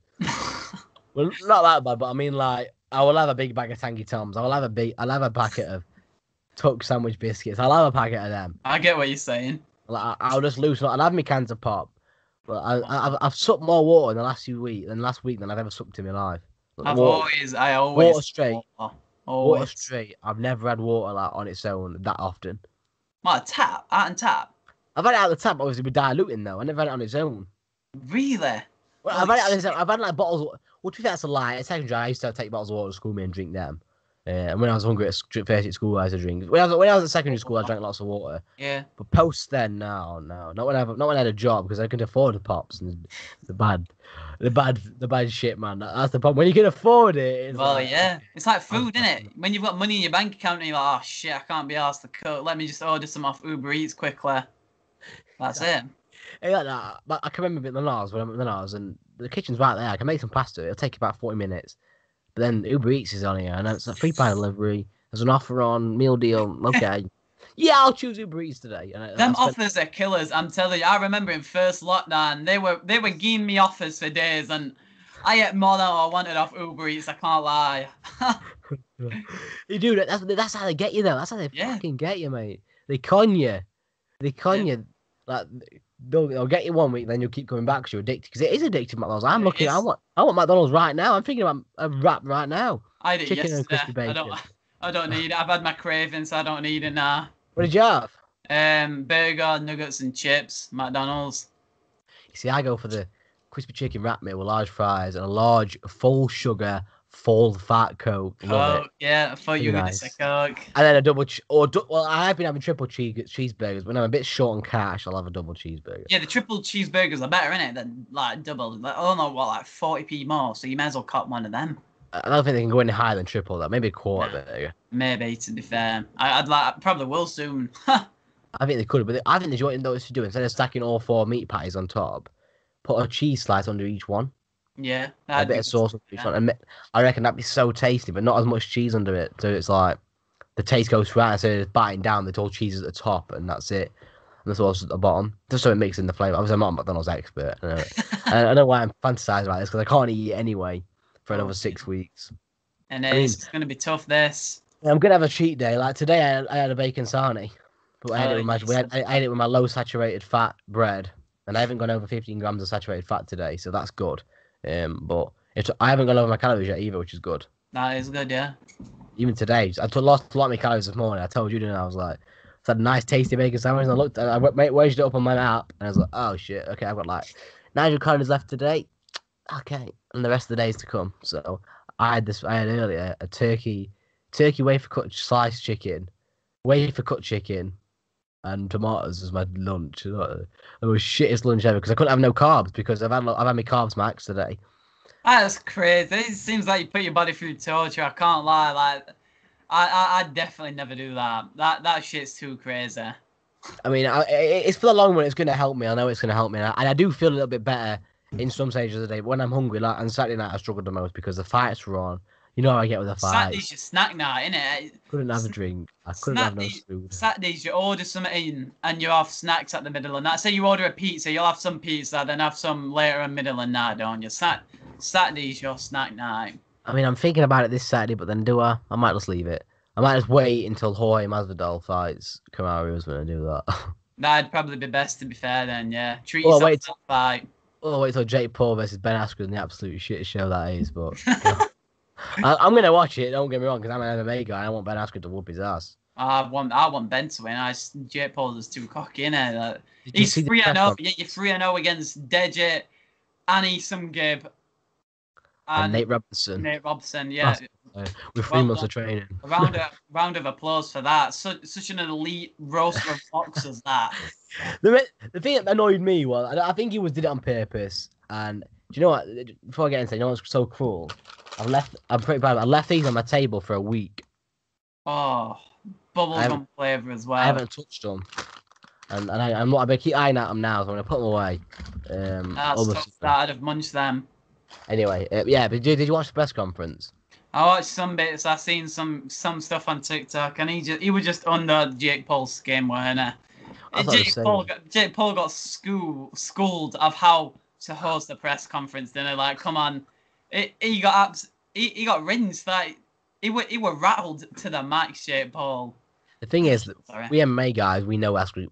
Well, not that bad, but I mean like I will have a big bag of Tangy Toms. I'll have a packet of Tuck sandwich biscuits. I'll have a packet of them. I get what you're saying. Like I'll just loosen up. I'll have my cans of pop. But I've sucked more water in the last few weeks than last week than I've ever sucked in my life. I always water straight. Always. Water straight. I've never had water like on its own that often. What, tap? Out and tap? I've had it out of the tap, obviously with diluting though. I never had it on its own. Really? Well, I've had like bottles. Well, to be fair, that's a lie. At secondary, I used to take bottles of water to school me and drink them. And when I was hungry first at school, I used to drink. When I was at secondary school, I drank lots of water. Yeah. But post then, no, not when I had a job because I couldn't afford the pops and the bad shit, man. That's the problem. When you can afford it, it's like food, isn't it? When you've got money in your bank account and you're like, oh shit, I can't be asked to cook. Let me just order some off Uber Eats quickly. That's it. Like that. But I can remember when I'm at Menards and the kitchen's right there. I can make some pasta. It'll take about 40 minutes. But then Uber Eats is on here, and it's a free pie delivery. There's an offer on meal deal. Okay, yeah, I'll choose Uber Eats today. And them offers are killers. I'm telling you. I remember in first lockdown, they were giving me offers for days, and I ate more than I wanted off Uber Eats. I can't lie. You do that. That's how they get you though. That's how they fucking get you, mate. They con you. You. Like they'll get you 1 week, then you'll keep coming back because you're addicted. Because it is addictive, McDonald's. I want McDonald's right now. I'm thinking about a wrap right now. I did chicken yesterday. and crispy bacon. I don't need it. I've had my cravings, so I don't need it now. What did you have? Burger, nuggets, and chips. McDonald's. You see, I go for the crispy chicken wrap meal with large fries and a large full sugar, full fat Coke. Love it. Yeah, I thought you were going to say Coke. And then a double I've been having triple cheeseburgers. When I'm a bit short on cash, I'll have a double cheeseburger. Yeah, the triple cheeseburgers are better, innit, than like double. Like, I don't know what, like 40p more. So you may as well cop one of them. I don't think they can go any higher than triple though. Maybe a quarter burger. Maybe, to be fair. I probably will soon. I think they could, but I think there's what they should do instead of stacking all 4 meat patties on top, put a cheese slice under each one. Yeah, a bit of sauce under each one. And I reckon that'd be so tasty, but not as much cheese under it. So it's like the taste goes throughout instead of biting down. The whole cheese at the top, and that's it. And the sauce at the bottom, just so it mixes in the flavour. Obviously, I'm not a McDonald's expert. I don't know why I'm fantasizing about this because I can't eat it anyway for another 6 weeks. And it's going to be tough. This. I'm gonna have a cheat day. Like today, I had a bacon sarnie, but I ate it with my low saturated fat bread, and I haven't gone over 15 grams of saturated fat today, so that's good. But I haven't gone over my calories yet either, which is good. That is good, yeah. Even today, I lost a lot of my calories this morning. I told you, didn't I? I was like, it's a nice, tasty bacon sandwich. And I waged it up on my app, and I was like, oh shit, okay, I've got like 900 calories left today. Okay, and the rest of the days to come. So I had earlier a turkey wafer cut sliced chicken, wafer cut chicken, and tomatoes as my lunch. It was shittest lunch ever because I couldn't have no carbs because I've had my carbs max today. That's crazy. It seems like you put your body through torture. I can't lie. Like, I definitely never do that. That shit's too crazy. I mean, it's for the long run. It's going to help me. I know it's going to help me, and I do feel a little bit better in some stages of the day. But when I'm hungry, like on Saturday night, I struggled the most because the fights were on. You know how I get with the fight. Saturday's your snack night, innit? Couldn't have a drink. I couldn't have no food. Saturdays, you order something in and you have snacks at the middle of the night. Say you order a pizza, you'll have some pizza, then have some later in middle of the night, don't you? Saturday's your snack night. I mean, I'm thinking about it this Saturday, but then do I? I might just leave it. I might just wait until Jorge Masvidal fights Kamaru Usman and do that. That'd probably be best, to be fair, then, yeah. Treat yourself to that fight. Wait till Jake Paul versus Ben Askren, the absolute shit show that is, but... I'm going to watch it, don't get me wrong, because I'm an MMA guy. I want Ben Askren to whoop his ass. I want Ben to win. Jake Paul is too cocky, innit? He's 3-0. Yeah, you're 3-0 against Deji, Anisam Gibb, and Nate Robinson. Yeah. With 3 months of training. A round of applause for that. Such an elite roaster of boxers, that. The thing that annoyed me was, I think he did it on purpose. And do you know what? Before I get into it, you know what's so cruel? I'm pretty proud. I left these on my table for a week. Oh, bubblegum flavour as well. I haven't touched them. I'm not. I keep eyeing at them now, so I'm gonna put them away. That's tough. I'd have munched them. Anyway, yeah. But did you watch the press conference? I watched some bits. I seen some stuff on TikTok, and he was just under Jake Paul's skin, wasn't he? Jake Paul got schooled of how to host a press conference. Then they're like, come on, he got rinsed. Like he were rattled to the max, Jake Paul. The thing is, we MMA guys, we knew Askren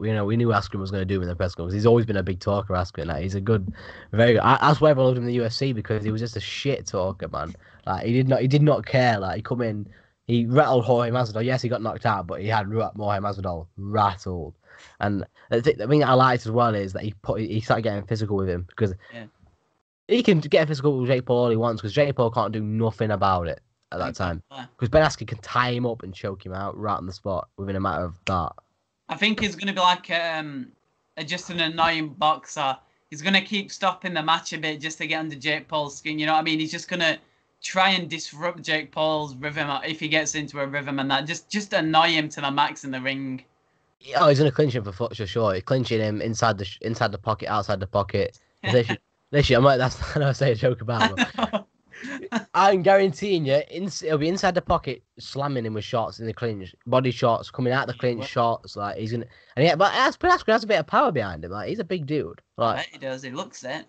was going to do in the press conference. He's always been a big talker, Askren. He's a good, very good. That's why everyone loved him in the UFC, because he was just a shit talker, man. Like he did not care. Like he come in, he rattled Jorge Masvidal. Yes, he got knocked out, but he had Jorge Masvidal rattled. And the thing that I liked as well is that he started getting physical with him, because he can get physical with Jake Paul all he wants, because Jake Paul can't do nothing about it at that time. Because Ben Askren can tie him up and choke him out right on the spot within a matter of that. I think he's going to be like just an annoying boxer. He's going to keep stopping the match a bit just to get under Jake Paul's skin. You know what I mean? He's just going to try and disrupt Jake Paul's rhythm if he gets into a rhythm, and that just annoy him to the max in the ring. Oh, he's going to clinch him for sure. He's clinching him inside the pocket, outside the pocket. Literally, I'm like, that's I know I say a joke about him. I'm guaranteeing you, it'll be inside the pocket, slamming him with shots in the clinch, body shots coming out the clinch, shots. Like he's gonna, but Askren has a bit of power behind him. Like he's a big dude. Like I bet he does. He looks it.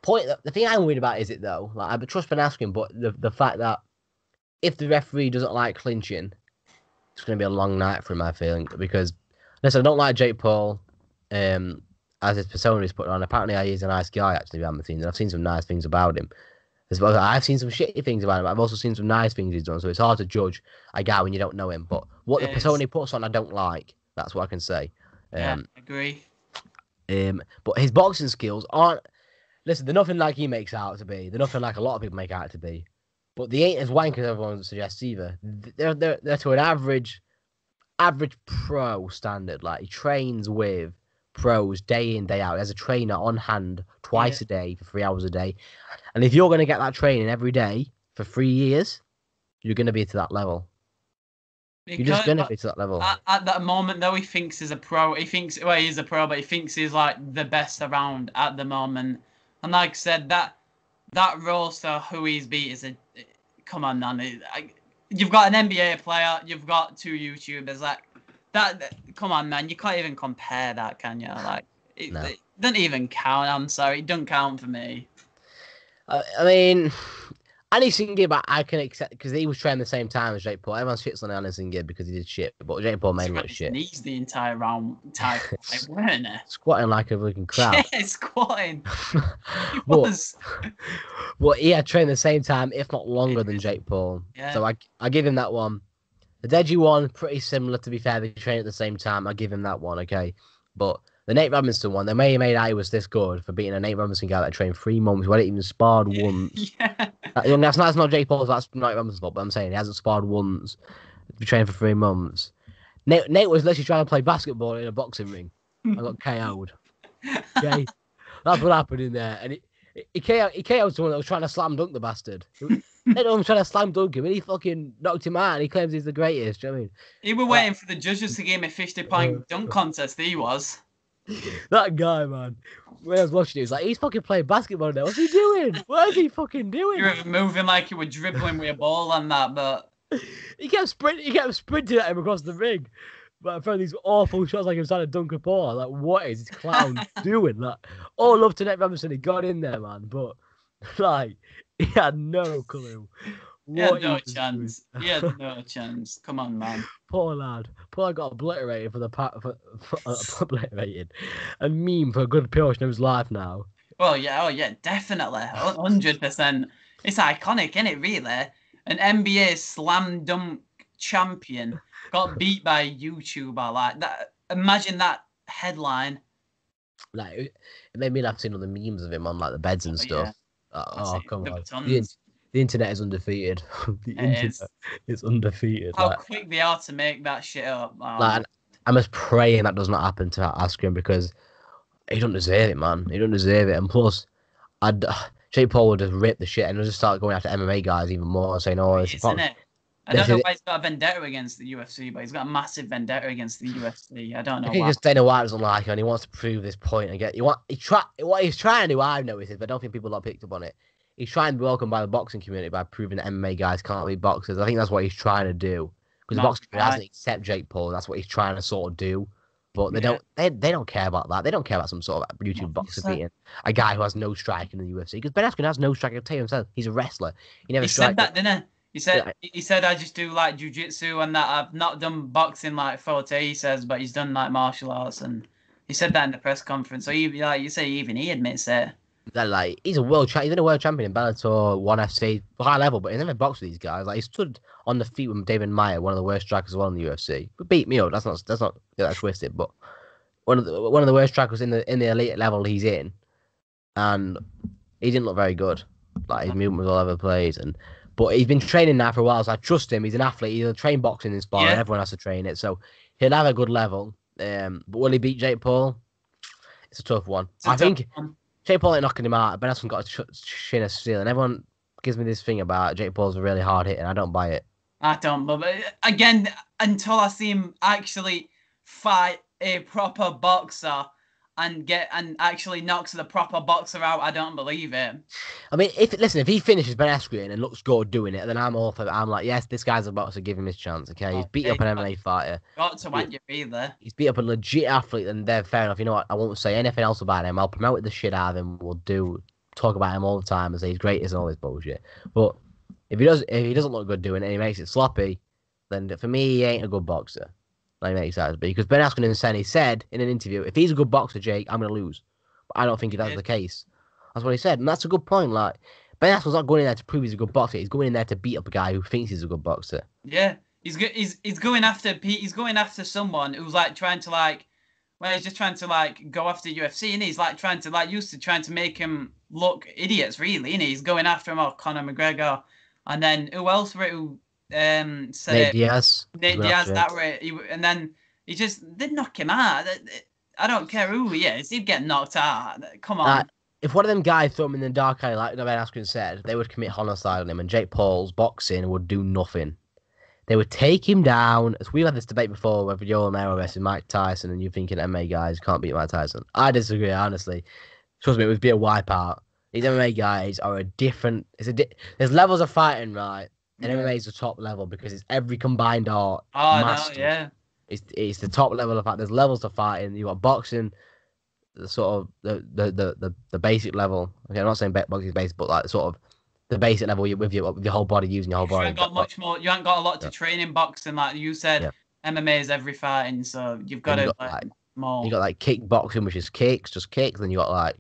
The thing I'm worried about is it though. Like I trust Ben Askren, but the fact that if the referee doesn't like clinching, it's gonna be a long night for him. I feel, because listen, I don't like Jake Paul. As his persona is put on, apparently he's a nice guy. Actually, behind the scenes, and I've seen some nice things about him. As well, I've seen some shitty things about him. I've also seen some nice things he's done. So it's hard to judge a guy when you don't know him. But what the persona he puts on, I don't like. That's what I can say. I agree. But his boxing skills aren't. Listen, they're nothing like he makes out to be. They're nothing like a lot of people make out to be. But they ain't as wank as everyone suggests either. They're to an average pro standard. Like he trains with pros day in, day out. He has a trainer on hand twice a day for 3 hours a day. And if you're going to get that training every day for 3 years, you're going to be to that level. You're just going to be to that level. At that moment, though, he thinks he's a pro. He's a pro, but he thinks he's like the best around at the moment. And like I said, that roster who he's beat is come on, man. You've got an NBA player, you've got 2 YouTubers. Like that, come on, man. You can't even compare that, can you? Like it doesn't even count. I'm sorry, it doesn't count for me. I mean, Anderson Gibb, I can accept, because he was training the same time as Jake Paul. Everyone shits on Anderson Gibb because he did shit, but Jake Paul made shit. Knees the entire round, weren't it? Squatting like a fucking crab. Yeah, squatting. He was. But he had trained the same time, if not longer, than Jake Paul. Yeah. So I give him that one. The Deji one, pretty similar, to be fair. They trained at the same time. I give him that one, okay? But the Nate Robinson one, they may have made out he was this good for beating a Nate Robinson guy that trained 3 months, who hadn't even sparred once. Yeah. That's not Jake Paul's, that's Nate Robinson's fault, but I'm saying he hasn't sparred once. He trained for 3 months. Nate was literally trying to play basketball in a boxing ring. I got KO'd. Okay? That's what happened in there. And he KO'd someone that was trying to slam dunk the bastard. Nate was trying to slam dunk him, and he fucking knocked him out, and he claims he's the greatest. Do you know what I mean? He was waiting for the judges to give him a 50-point dunk contest, he was. That guy, man. When I was watching it, he was like, he's fucking playing basketball now. What's he doing? What is he fucking doing? You were moving like you were dribbling with a ball and that, but he kept sprinting at him across the ring. But I found these awful shots like he was trying to dunk a ball. Like, what is this clown doing? Like, all love to Nate Robinson, he got in there, man. But like, he had no clue. He had no chance. He had no chance. Come on, man. Poor lad. Poor lad got obliterated for obliterated. A meme for a good portion of his life now. Well, yeah, definitely. 100%. It's iconic, isn't it, really? An NBA slam dunk champion got beat by a YouTuber like that. Imagine that headline. Like, it made me laugh seeing all the memes of him on like the beds and stuff. Yeah. Come on. The internet is undefeated. The internet is undefeated. How quick they are to make that shit up. Like, I'm just praying that does not happen to Askren, because he don't deserve it, man. He don't deserve it. And plus, Jake Paul would just rip the shit and just start going after MMA guys even more, saying, "Oh, it's I don't know why he's got a vendetta against the UFC, but he's got a massive vendetta against the UFC. I don't know why. Because Dana White doesn't like him and he wants to prove this point again. What he's trying to do, I've noticed, but I don't think people have picked up on it. He's trying to be welcomed by the boxing community by proving that MMA guys can't be boxers. I think that's what he's trying to do. Because the boxing community doesn't accept Jake Paul. That's what he's trying to sort of do. But they don't. They don't care about that. They don't care about some sort of YouTube boxer beating a guy who has no strike in the UFC. Because Ben Askren has no strike. I'll tell you himself. He's a wrestler. He never said that, didn't he? He said I just do like jiu-jitsu and that I've not done boxing like forte. He says, but he's done like martial arts, and he said that in the press conference. So like you say, even he admits it. That like he's a world champion. He's been a world champion in Bellator, ONE FC, high level, but he never boxed with these guys. Like he stood on the feet with David Meyer, one of the worst strikers as well in the UFC. But beat me up. That's not get that twisted. But one of the worst strikers in the elite level he's in, and he didn't look very good. Like his movement was all over the place, but he's been training now for a while, so I trust him. He's an athlete. He'll train boxing in sparring. Everyone has to train it, so he'll have a good level. But will he beat Jake Paul? It's a tough one. I think Jake Paul ain't knocking him out. Ben Askren got a shin of steel, and everyone gives me this thing about Jake Paul's a really hard hit, and I don't buy it. I don't, but again, until I see him actually fight a proper boxer and actually knocks the proper boxer out, I don't believe it. I mean, if he finishes Ben Askren and looks good doing it, then I'm all for it. I'm like, yes, this guy's a boxer, give him his chance. Okay, he's beat up an MMA fighter. Got to want your either. He's beat up a legit athlete, and they're fair enough. You know what? I won't say anything else about him. I'll promote the shit out of him. We'll talk about him all the time and say he's great and all this bullshit. But if he doesn't look good doing it and he makes it sloppy, then for me he ain't a good boxer. Like he makes out to be. Because Ben Askren he said in an interview, if he's a good boxer, Jake, I'm gonna lose. But I don't think that's the case. That's what he said, and that's a good point. Like Ben Askren's not going in there to prove he's a good boxer. He's going in there to beat up a guy who thinks he's a good boxer. Yeah, he's going after someone who's like trying to like, well, he's just trying to like go after UFC, and he's like trying to make him look idiots, really, and he's going after him, Conor McGregor, and then who else were it? Said Nate Diaz. Nate Diaz, that way, and then he just did knock him out. I don't care who he is, he'd get knocked out. Come on. If one of them guys threw him in the dark alley, like Ben Askren said, they would commit homicide on him, and Jake Paul's boxing would do nothing. They would take him down. We've had this debate before whether you're an arrow versus Mike Tyson, and you're thinking MMA guys can't beat Mike Tyson. I disagree, honestly. Trust me, it would be a wipeout. These MMA guys are a different. There's levels of fighting, right? And MMA is the top level because it's every combined art. No, yeah. It's the top level of fight. There's levels to fighting. You got boxing, the sort of the basic level. Okay, I'm not saying boxing is basic, but like sort of the basic level with your whole body, using your whole body. You ain't got much more. You ain't got a lot to train in boxing, like you said. MMA is every fighting, so you've got to more. You got like kickboxing, which is kicks, just kicks. Then you got like.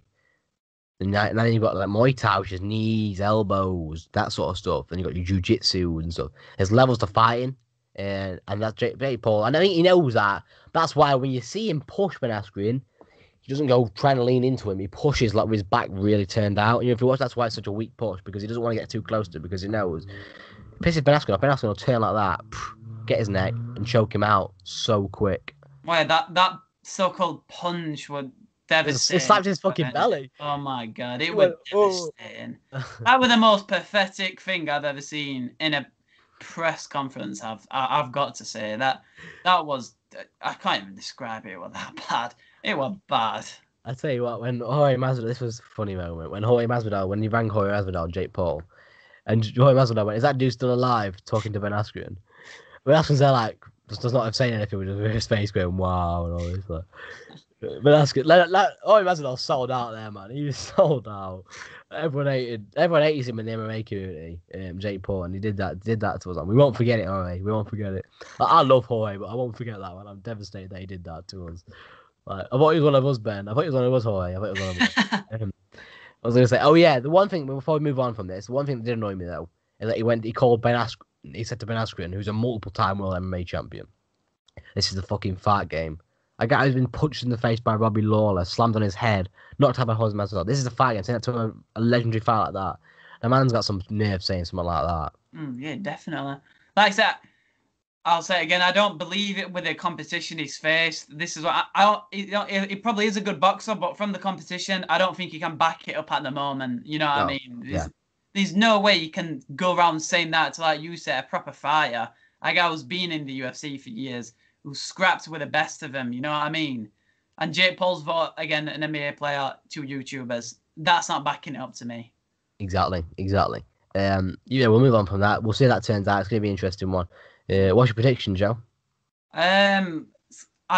And then you've got like Muay Thai, which is knees, elbows, that sort of stuff. Then you've got your jiu-jitsu and stuff. There's levels to fighting. And that's Jake Paul. And I think he knows that. That's why when you see him push Ben Askren, he doesn't go trying to lean into him. He pushes like with his back really turned out. And if you watch, that's why it's such a weak push, because he doesn't want to get too close to it, because he knows. Pisses Ben Askren off. Ben Askren will turn like that, get his neck, and choke him out so quick. Why, that so-called punch would... devastating. It slapped his fucking belly. Oh my god, it was devastating. That was the most pathetic thing I've ever seen in a press conference. I've got to say that was, I can't even describe it. It was that bad. It was bad. I tell you what, when Jorge Masvidal, this was a funny moment when he rang Jorge Masvidal, Jake Paul, and Jorge Masvidal went, "Is that dude still alive?" Talking to Ben Askren. Ben Askren's there like does not have saying anything with his face going wow and all this like. But that's good. Jorge Masvidal sold out there, man. He was sold out. Everyone hated him in the MMA community. Jake Paul, and he did that to us. We won't forget it, Jorge. We won't forget it. I love Jorge, but I won't forget that one. I'm devastated that he did that to us. Like, I thought he was one of us, Ben. I thought he was one of us, Jorge. I thought he was one of us. I was gonna say, oh yeah, the one thing before we move on from this, the one thing that did annoy me though is that he called Ben Askren. He said to Ben Askren, who's a multiple-time world MMA champion, "This is the fucking fight game. A guy who's been punched in the face by Robbie Lawler, slammed on his head, knocked out by Jorge Masvidal. This is a fight game. Saying that to a legendary fight like that. The man's got some nerve saying something like that. Yeah, definitely. Like I said, I'll say it again. I don't believe it with the competition he's faced. This is what he probably is a good boxer, but from the competition, I don't think he can back it up at the moment. You know what I mean? there's no way you can go around saying that to, like you said, a proper fighter. Like I was being in the UFC for years, who scrapped with the best of them. You know what I mean? And Jake Paul's fought again an NBA player, 2 YouTubers. That's not backing it up to me. Exactly. We'll move on from that. We'll see how that turns out. It's going to be an interesting one. What's your prediction, Joe? I'm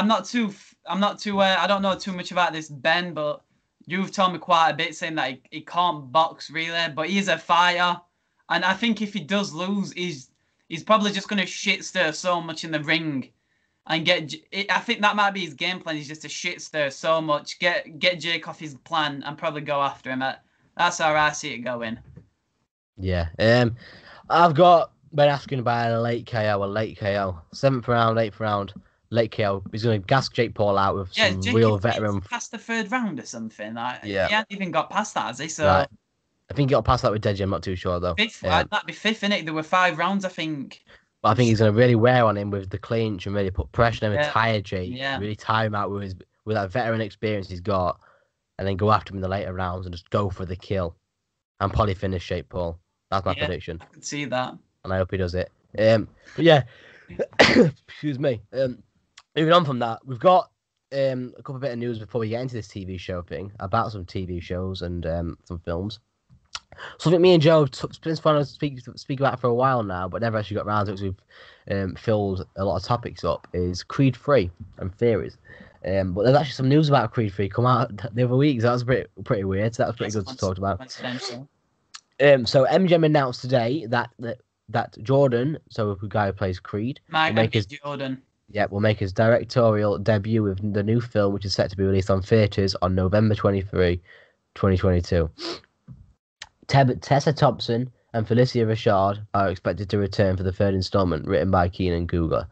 not too. I don't know too much about this Ben, but you've told me quite a bit saying that he can't box really, but he's a fighter, and I think if he does lose, he's probably just going to shit stir so much in the ring, and I think that might be his game plan. He's just to shit stir so much, get Jake off his plan, and probably go after him. That's how I see it going. Yeah. I've got Ben asking by a late KO. 7th round, 8th round. Late KO. He's going to gas Jake Paul out with some real veteran. Past the 3rd round or something. He Yeah. hasn't even got past that, has he? So right. I think he got past that with Deji. I'm not too sure though. That'd be 5th, innit? There were 5 rounds, I think. But I think he's going to really wear on him with the clinch and really put pressure on him and tire Jake. Yeah. Really tire him out with that veteran experience he's got, and then go after him in the later rounds and just go for the kill, and probably finish Jake Paul. That's my prediction. I can see that, and I hope he does it. But yeah, excuse me. Moving on from that, we've got a couple of bit of news before we get into this TV show thing about some TV shows and some films. Something me and Joe have been trying to speak about for a while now, but never actually got around to it because we've filled a lot of topics up, is Creed 3 and theories. But there's actually some news about Creed 3 come out the other week, so that was pretty weird. So that was pretty good to talk about. So MGM announced today that Jordan, so the guy who plays Creed, Jordan. Yeah, will make his directorial debut with the new film, which is set to be released on theatres on November 23, 2022. Tessa Thompson and Felicia Rashad are expected to return for the 3rd installment, written by Keenan Coogler.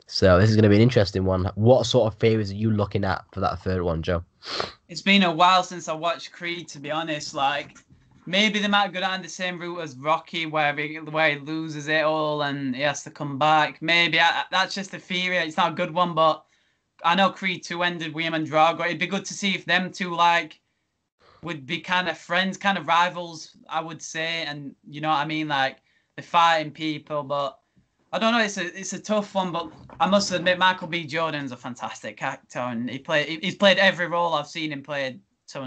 So this is going to be an interesting one. What sort of theories are you looking at for that 3rd one, Joe? It's been a while since I watched Creed, to be honest. Like, maybe they might go down the same route as Rocky, where he loses it all and he has to come back. Maybe that's just a theory. It's not a good one, but I know Creed 2 ended with him and Drago. It'd be good to see if them two would be kind of friends, kind of rivals, I would say. And you know what I mean, like they're fighting people. But I don't know. It's a tough one, but I must admit, Michael B. Jordan's a fantastic actor, and he's played every role I've seen him play to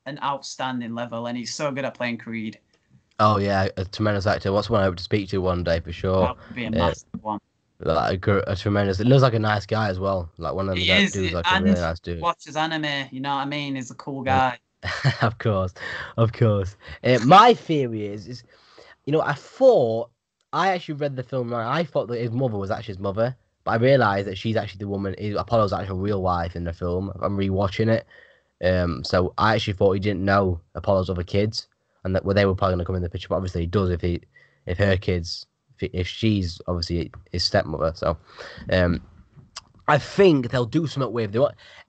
an outstanding level, and he's so good at playing Creed. Oh yeah, a tremendous actor. What's one I hope to speak to one day for sure. That would be a massive one. Like a tremendous. It looks like a nice guy as well. Like one of them dudes, like a really nice dude. Watches anime, you know what I mean? He's a cool guy. Of course. My theory is, I actually read the film right. I thought that his mother was actually his mother, but I realised that she's actually the woman. Apollo's actual real wife in the film. I'm rewatching it. So I actually thought he didn't know Apollo's other kids, and that they were probably going to come in the picture. But obviously he does if her kids, if she's obviously his stepmother. So, I think they'll do something with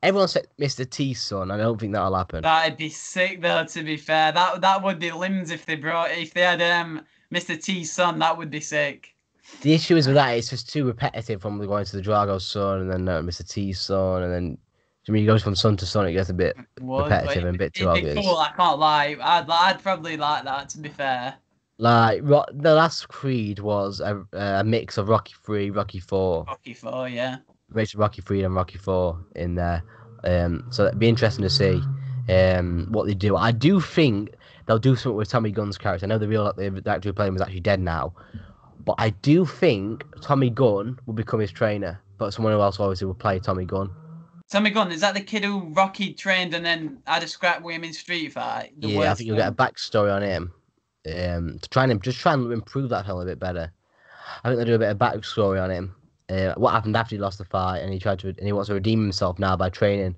everyone said Mr. T's son. I don't think that'll happen. That'd be sick though. To be fair, that would be limbs if they had Mr. T's son. That would be sick. The issue is with that, it's just too repetitive from going to the Drago's son and then Mr. T's son and then. I mean, he goes from son to son. It gets a bit repetitive and a bit too obvious. Cool, I can't lie. I'd probably like that. To be fair. Like the last Creed was a mix of Rocky 3, Rocky 4. Rocky 4, yeah. Race of Rocky 3 and Rocky 4 in there. So it'd be interesting to see what they do. I do think they'll do something with Tommy Gunn's character. I know the actor who played him is actually dead now, but I do think Tommy Gunn will become his trainer, but someone else obviously will play Tommy Gunn. Tommy Gunn, is that the kid who Rocky trained and then had a scrap with him in Street Fight? Yeah, I think you'll get a backstory on him to try and improve that film a bit better. I think they'll do a bit of backstory on him. What happened after he lost the fight, and he wants to redeem himself now by training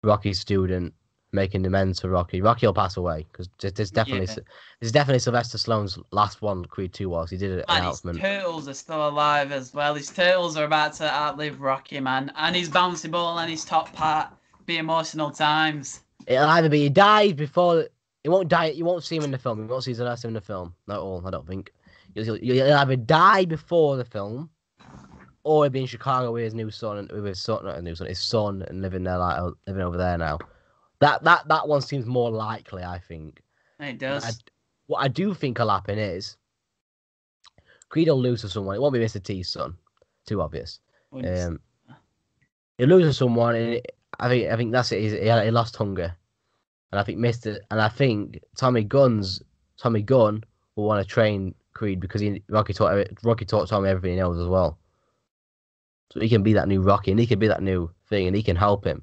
Rocky's student, making amends for Rocky. Rocky will pass away because there's definitely Sylvester Stallone's last one. Creed 2 was he did an announcement. His turtles are still alive as well. His turtles are about to outlive Rocky, man, and his bouncy ball and his top part be emotional times. It'll either be he died before. He won't die. You won't see him in the film. You won't see his last in the film. Not all. I don't think. You'll either die before the film. Or he'd be in Chicago with his new son and with his son, not a new son, his son, and living over there now. That one seems more likely, I think. It does. what I do think will happen is Creed will lose to someone. It won't be Mr. T's son. Too obvious. He'll lose to someone, and I think that's it. He lost hunger, and I think Tommy Gunn will want to train Creed because Rocky taught Tommy everything he knows as well. So he can be that new Rocky, and he can be that new thing, and he can help him.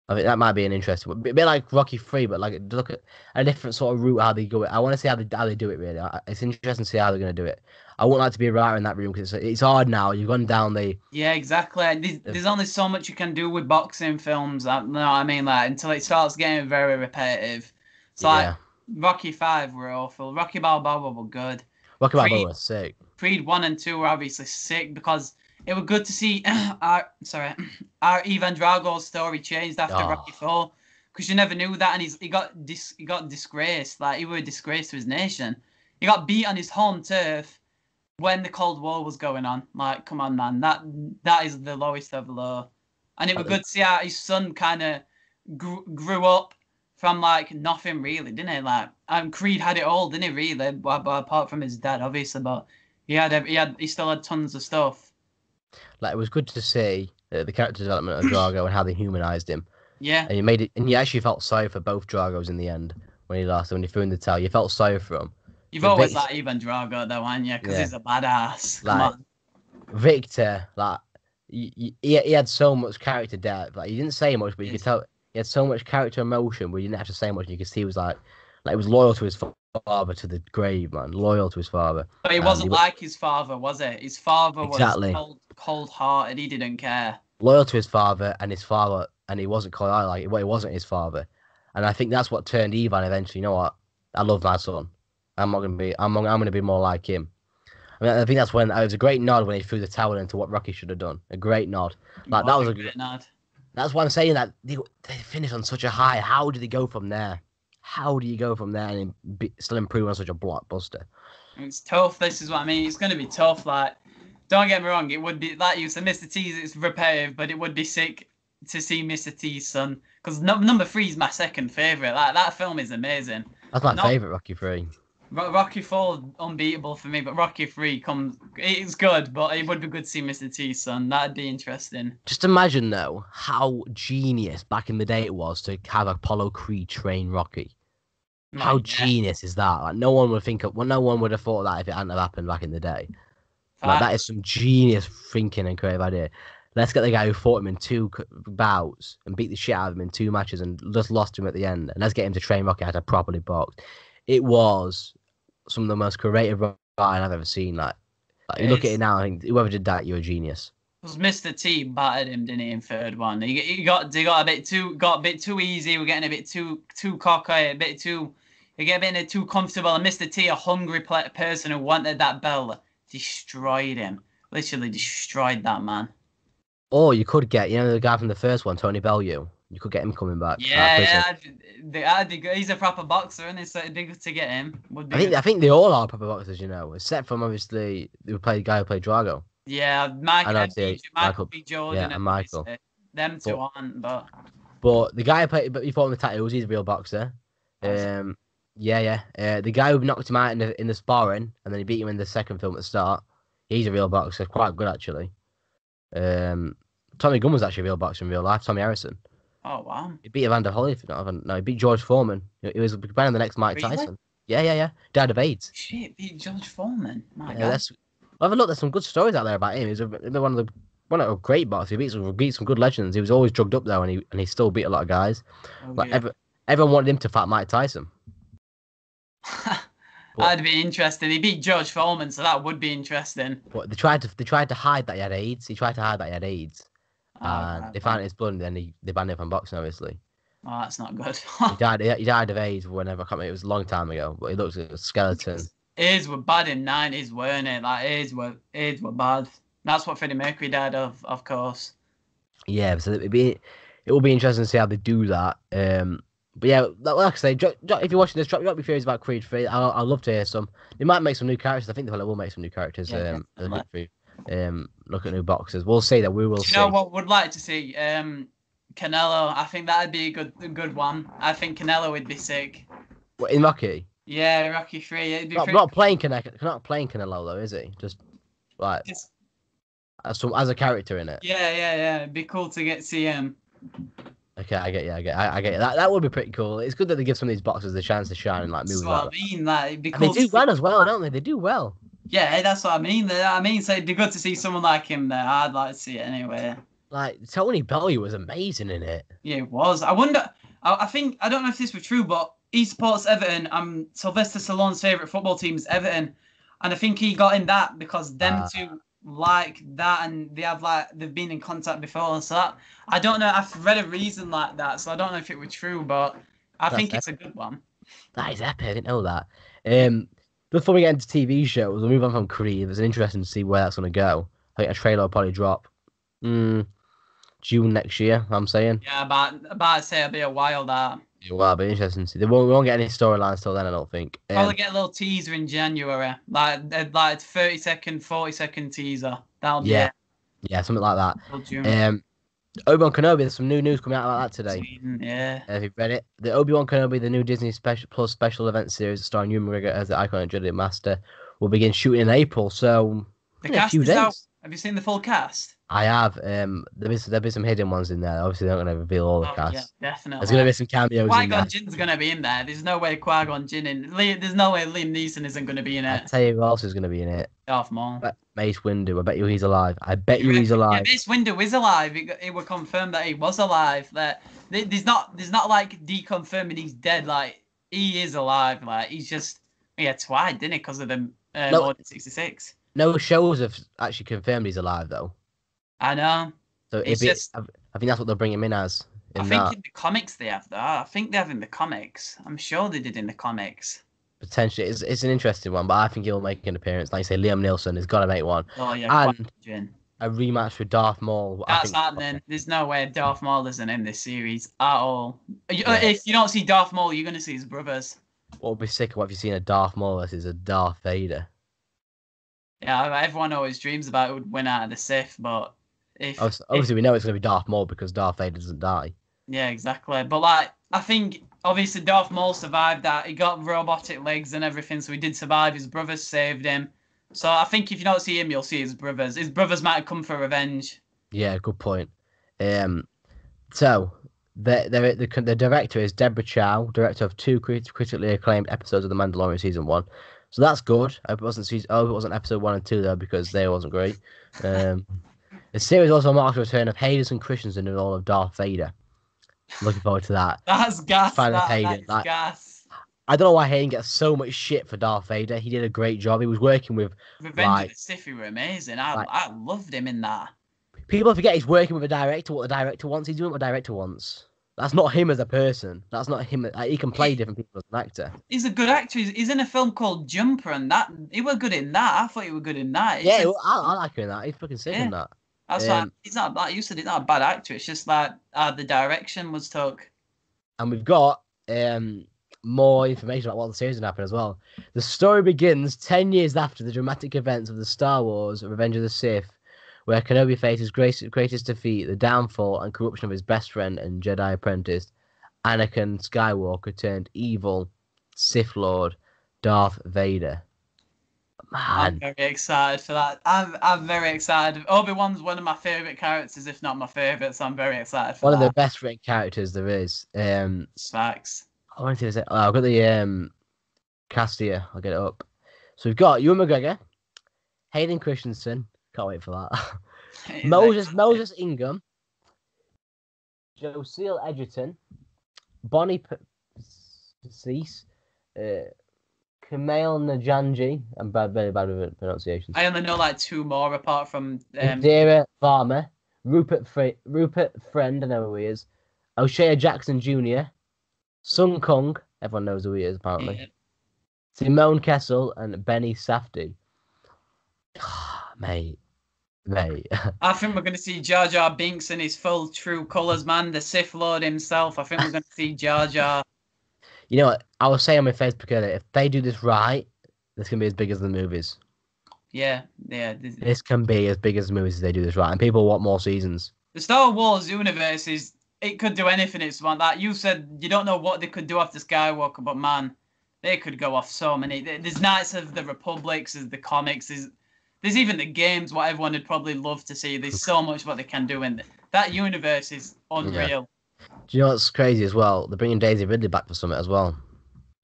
I think that might be an interesting one. A bit like Rocky 3, but like look at a different sort of route how they go it. I want to see how they do it, really. It's interesting to see how they're going to do it. I wouldn't like to be a writer in that room because it's hard now. You've gone down the... Yeah, exactly. There's only so much you can do with boxing films. You know what I mean? Like, until it starts getting very repetitive. So, like, Rocky 5 were awful. Rocky Balboa were good. Rocky Balboa was sick. Creed 1 and 2 were obviously sick because... It was good to see our Ivan Drago's story changed after Rocky 4, because you never knew that, and he got disgraced. Like, he was a disgrace to his nation. He got beat on his home turf when the Cold War was going on. Like, come on, man, that is the lowest of the low. And it was good to see how his son kind of grew up from like nothing, really, didn't it? Like, Creed had it all, didn't he? Really, apart from his dad, obviously, but he still had tons of stuff. Like, it was good to see the character development of Drago and how they humanized him. Yeah. And you actually felt sorry for both Dragos in the end when he lost. When he threw in the towel, you felt sorry for him. You've always liked Ivan Drago, though, haven't you? Because he's a badass. Come on. Victor, like, he had so much character depth. Like, he didn't say much, but you could tell he had so much character emotion where you didn't have to say much. You could see he was like he was loyal to his father to the grave, man. Loyal to his father. But he wasn't like his father, was it? His father was cold-hearted. He didn't care. Loyal to his father, and he wasn't cold-hearted. Like, he wasn't his father, and I think that's what turned Ivan eventually. You know what? I love my son. I'm gonna be more like him. I mean, I think that's when it was a great nod when he threw the towel into what Rocky should have done. A great nod. Like, that was a great nod. That's why I'm saying that they finished on such a high. How do they go from there? How do you go from there and still improve on such a blockbuster? It's tough. This is what I mean. It's going to be tough. Like, don't get me wrong. It would be, like you said, Mr. T's, it's repetitive, but it would be sick to see Mr. T's son. Because number 3 is my second favourite. Like, that film is amazing. That's my favourite, Rocky 3. Rocky 4, unbeatable for me, but Rocky 3 it's good, but it would be good to see Mr. T's son. That'd be interesting. Just imagine, though, how genius back in the day it was to have Apollo Creed train Rocky. How genius is that? Like, no one would have thought that if it hadn't have happened back in the day. Like, that is some genius thinking and creative idea. Let's get the guy who fought him in 2 bouts and beat the shit out of him in 2 matches and just lost him at the end. And let's get him to train Rocky how to properly box. It was some of the most creative writing I've ever seen. Like you look at it now, I think whoever did that, you're a genius. Because Mr. T battered him, didn't he, in third one? He got a bit too easy. We're getting a bit too cocky, you get a bit too comfortable. And Mr. T, a hungry person who wanted that belt, destroyed him. Literally destroyed that man. Or you could get, the guy from the first one, Tony Bellew. You could get him coming back. Yeah, he's a proper boxer, and it's good to get him. I think they all are proper boxers, except from obviously the guy who played Drago. Yeah, Michael B. Jordan and Michael. Them two aren't, but. But the guy who fought in the tattoos, he's a real boxer. The guy who knocked him out in the sparring, and then he beat him in the second film at the start, he's a real boxer, quite good actually. Tommy Gunn was actually a real boxer in real life. Tommy Harrison. Oh wow! He beat Evander Holyfield. No, he beat George Foreman. He was behind the next Mike Tyson. Yeah. Died of AIDS. Shit, beat George Foreman. My God. Have a look. There's some good stories out there about him. He's one of the great boxers. He beat some good legends. He was always drugged up though, and he still beat a lot of guys. Everyone wanted him to fight Mike Tyson. That'd be interesting. He beat George Foreman, so that would be interesting. But they tried to hide that he had AIDS. He tried to hide that he had AIDS. And they found his blood, and then they banned him from boxing, obviously. Oh, that's not good. He died of AIDS whenever, I can't remember, it was a long time ago, but he looks like a skeleton. AIDS were bad in 90s, weren't it? Like, AIDS were bad. That's what Freddie Mercury died of course. Yeah, so it will be interesting to see how they do that. But yeah, like I say, if you're watching this, drop your theories about Creed 3. I'd love to hear some. They might make some new characters. I think they will make some new characters. Look at new boxers. We'll see that. We will see. You know what would like to see? Canelo. I think that'd be a good one. I think Canelo would be sick. What, in Rocky? Yeah, Rocky 3. It'd be Not playing Canelo though, is he? Just like just, as a character in it. yeah. It'd be cool to get see him. Okay, I get you. I get you. That would be pretty cool. It's good that they give some of these boxers the chance to shine and like That's movies what like I mean. Like, it'd be that. And cool they do to well as well, don't they? They do well. Yeah, that's what I mean. So it'd be good to see someone like him there. I'd like to see it anyway. Like Tony Bellew was amazing in it. Yeah, it was. I wonder. I think I don't know if this was true, but he supports Everton. Sylvester Stallone's favorite football team is Everton, and I think he got in that because them two like that, and they've been in contact before. So that, I don't know. I've read a reason like that, so I don't know if it was true, but I think it's a good one. That is epic. I didn't know that. Before we get into TV shows, we'll move on from Creed. It's interesting to see where that's going to go. I think a trailer will probably drop June next year, I'm saying. Yeah, about to say it'll be a while that. Well, it'll be interesting to see. We won't get any storylines till then, I don't think. Probably get a little teaser in January, like 30-second, 40-second teaser. That'll be it. Yeah, something like that. June. Obi-Wan Kenobi, there's some new news coming out about that today. Yeah. Have you read it? The Obi-Wan Kenobi, the new Disney special event series starring Ewan McGregor as the iconic Jedi Master, will begin shooting in April. So the cast is out. Have you seen the full cast? I have. There'll be some hidden ones in there. Obviously, they're not going to reveal all the cast. Yeah, definitely. There's going to be some cameos. Qui-Gon Jinn's going to be in there. There's no way Qui-Gon Jinn in. There's no way Liam Neeson isn't going to be in it. I'll tell you who else is going to be in it. Darth Maul. Mace Windu. I bet you he's alive. He's alive. Yeah, Mace Windu is alive. It was confirmed that he was alive. That there's not like deconfirming he's dead. Like he is alive. Like he's just twice, didn't he? Because of the Order 66. No shows have actually confirmed he's alive though. I know. So I think that's what they'll bring him in as. I think in the comics they have that. I think they have in the comics. I'm sure they did in the comics. Potentially, it's an interesting one, but I think he'll make an appearance. Like you say, Liam Neeson has got to make one. Oh yeah, and a rematch with Darth Maul. That's happening. There's no way Darth Maul isn't in this series at all. If you don't see Darth Maul, you're gonna see his brothers. What would be sick? What if you seen a Darth Maul versus a Darth Vader? Yeah, everyone always dreams about who would win out of the Sith, but obviously we know it's gonna be Darth Maul because Darth Vader doesn't die. Yeah, exactly. But like, I think obviously Darth Maul survived that. He got robotic legs and everything, so he did survive. His brothers saved him. So I think if you don't see him, you'll see his brothers. His brothers might have come for revenge. Yeah, good point. So the director is Deborah Chow, director of 2 critically acclaimed episodes of The Mandalorian season 1. So that's good. I hope it wasn't episode 1 and 2 though, because they wasn't great. The series also marks the return of Hayden Christensen in the role of Darth Vader. Looking forward to that. That's gas. Hayden. That's gas. I don't know why Hayden gets so much shit for Darth Vader. He did a great job. He was working with Revenge of the Sith. He were amazing. I loved him in that. People forget he's working with a director. What the director wants, he's doing what the director wants. That's not him as a person. That's not him. He can play different people as an actor. He's a good actor. He's in a film called Jumper, and that he was good in that. I thought he was good in that. I like him in that. He's fucking sick in that. That's why he's not like you said. He's not a bad actor. It's just like the direction was took. And we've got more information about what the series will happen as well. The story begins 10 years after the dramatic events of the Star Wars Revenge of the Sith, where Kenobi faces greatest defeat, the downfall and corruption of his best friend and Jedi apprentice, Anakin Skywalker turned evil Sith Lord Darth Vader. Man. I'm very excited for that. I'm very excited. Obi-Wan's one of my favourite characters, if not my favourite, so I'm very excited for that. One of the best written characters there is. Facts. I wanted to say, I've got the cast here. I'll get it up. So we've got Ewan McGregor, Hayden Christensen. Can't wait for that. Moses Ingham, Josiel Edgerton, Bonnie Cease, Kumail Nanjiani. I'm very bad with pronunciations. I only know like 2 more apart from Indira Varma, Rupert Friend, I know who he is, O'Shea Jackson Jr., Sung Kung, everyone knows who he is apparently, yeah. Simone Kessel and Benny Safdie. Mate. I think we're going to see Jar Jar Binks in his full true colours, man. The Sith Lord himself. I think we're going to see Jar Jar. You know what? I was saying on my Facebook earlier, if they do this right, this can be as big as the movies. Yeah. This can be as big as the movies if they do this right, and people want more seasons. The Star Wars universe it could do anything it's want. That you said you don't know what they could do after Skywalker, but man, They could go off so many. There's Knights of the Republics, there's the comics, there's even the games, what everyone would probably love to see. There's so much what they can do in that universe is unreal. Yeah. Do you know what's crazy as well? They're bringing Daisy Ridley back for Summit as well.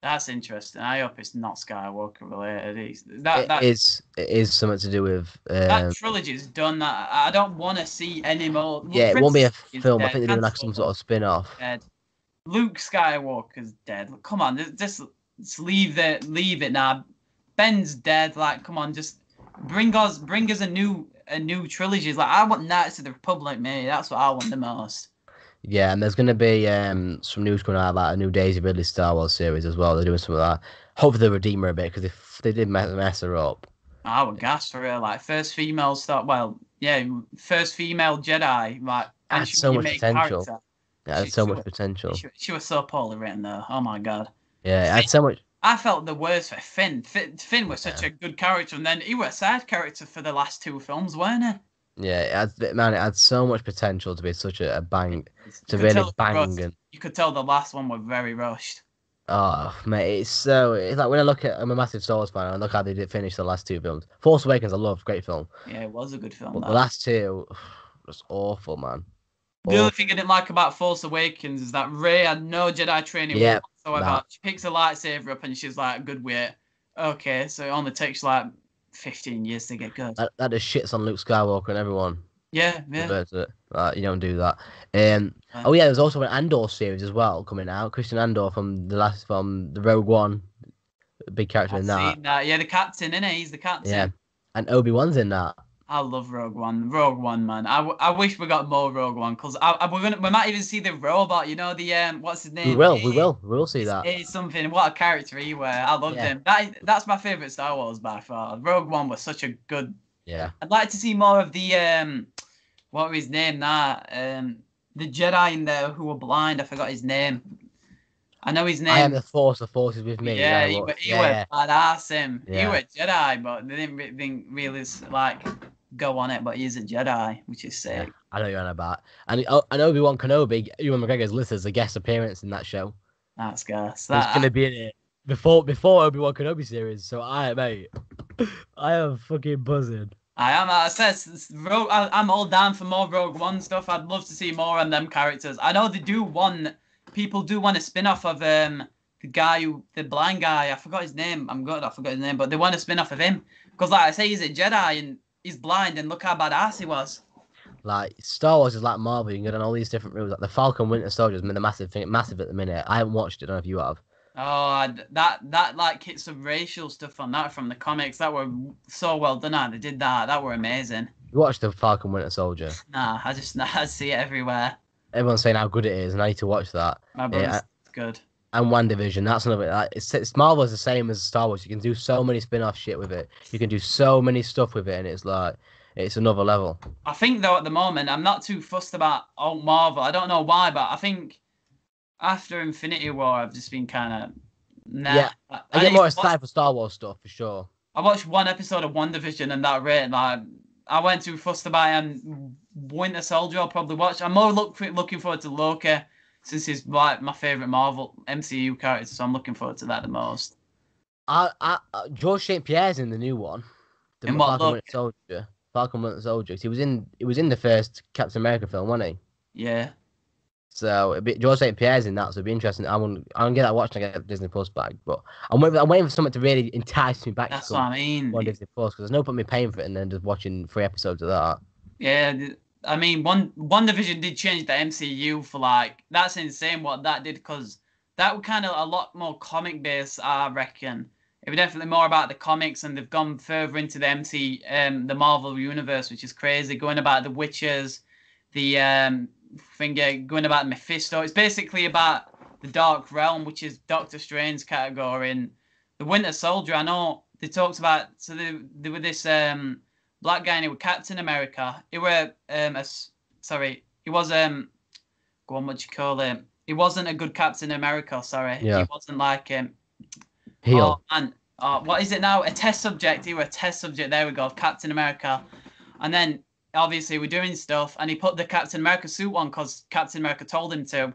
That's interesting. I hope it's not Skywalker related. It is something to do with that trilogy's done. I don't want to see any more. Yeah, it won't be a film. Dead. I think they're doing like some sort of spin-off. Dead. Luke Skywalker's dead. Come on, just leave it now. Ben's dead. Like, come on, just bring us a new trilogy. Like, I want Knights of the Republic, mate. That's what I want the most. Yeah, and there's going to be some news coming out about a new Daisy Ridley Star Wars series as well. They're doing some of that. Hopefully they redeem her a bit, because if they did mess her up. I would gas for her. Like, first female Jedi. Like, had so much potential. Character. Yeah, had so much potential. She was so poorly written, though. Oh my god. Yeah, it had so much. I felt the worst for Finn. Finn was such a good character, and then he was a side character for the last 2 films, weren't he? Yeah, it had so much potential to be such a bang, to really bang. And you could tell the last one was very rushed. Oh, mate, it's like when I look at, I'm a massive Star Wars fan, and I look how they did finish the last 2 films. Force Awakens, I love, great film. Yeah, it was a good film. But the last 2, was awful, man. The only thing I didn't like about Force Awakens is that Rey had no Jedi training whatsoever. She picks a lightsaber up and she's like, good with it. Okay, so it only takes like 15 years to get good. That just shits on Luke Skywalker and everyone. Yeah. You don't do that. Oh yeah, there's also an Andor series as well coming out. Christian Andor from the Rogue One, big character in that. Yeah, the captain, innit? He's the captain. Yeah, and Obi-Wan's in that. I love Rogue One. Rogue One, man. I wish we got more Rogue One, because we might even see the robot. You know, the what's his name? We will see that. It's something. What a character he were. I loved him. That's my favorite Star Wars by far. Rogue One was such a good. Yeah. I'd like to see more of the what was his name? The Jedi in there who were blind. I forgot his name. I know his name. I am the Force. The Force is with me. Yeah, he was badass. He was Jedi, but they didn't really like go on it. But he's a Jedi, which is sick. Yeah, I know you're on about. And Obi-Wan Kenobi, Ewan McGregor's listed as a guest appearance in that show. That's gas. He's gonna be in it before Obi-Wan Kenobi series. So I am fucking buzzing. I am. I said I'm all down for more Rogue One stuff. I'd love to see more on them characters. I know people do want a spin-off of the blind guy. I forgot his name. I forgot his name, but they want a spin-off of him because, like I say, he's a Jedi and he's blind, and look how badass he was. Like, Star Wars is like Marvel. You can go on all these different routes. Like the Falcon Winter Soldier has been massive at the minute. I haven't watched it. I don't know if you have. Oh, that like hit some racial stuff on that from the comics. That were so well done. They did that. That were amazing. You watched the Falcon Winter Soldier? Nah, I see it everywhere. Everyone's saying how good it is, and I need to watch that. My brother's good. And WandaVision, that's another. Like, it's Marvel is the same as Star Wars. You can do so many spin-off shit with it. You can do so many stuff with it, and it's like it's another level. I think though at the moment I'm not too fussed about old Marvel. I don't know why, but I think after Infinity War I've just been kind of Yeah, I get more excited for Star Wars stuff for sure. I watched one episode of WandaVision and that rate, like I went too fussed about it. And Winter Soldier I'll probably watch. I'm more looking forward to Loki, since he's like my favorite Marvel MCU character, so I'm looking forward to that the most. George St. Pierre's in the new one. The Falcon Winter Soldier. He was in the first Captain America film, wasn't he? Yeah. So George St. Pierre's in that, so it'd be interesting. I'm gonna get that watched when I get Disney Plus back. But I'm waiting for something to really entice me back. That's what I mean. On Disney Plus, because there's no point in me paying for it and then just watching 3 episodes of that. Yeah, I mean, WandaVision did change the MCU for like that's insane what that did, because that was kind of a lot more comic based. I reckon it was definitely more about the comics, and they've gone further into the Marvel universe, which is crazy. Going about the Witchers, the going about Mephisto. It's basically about the Dark Realm, which is Doctor Strange's category. And the Winter Soldier, I know they talked about. So they were this black guy, and he was Captain America. He were he was go on, what you call it? He wasn't a good Captain America. Sorry, yeah. He wasn't like heel. What is it now? A test subject. He was a test subject. There we go, Captain America, and then. Obviously, we're doing stuff, and he put the Captain America suit on because Captain America told him to,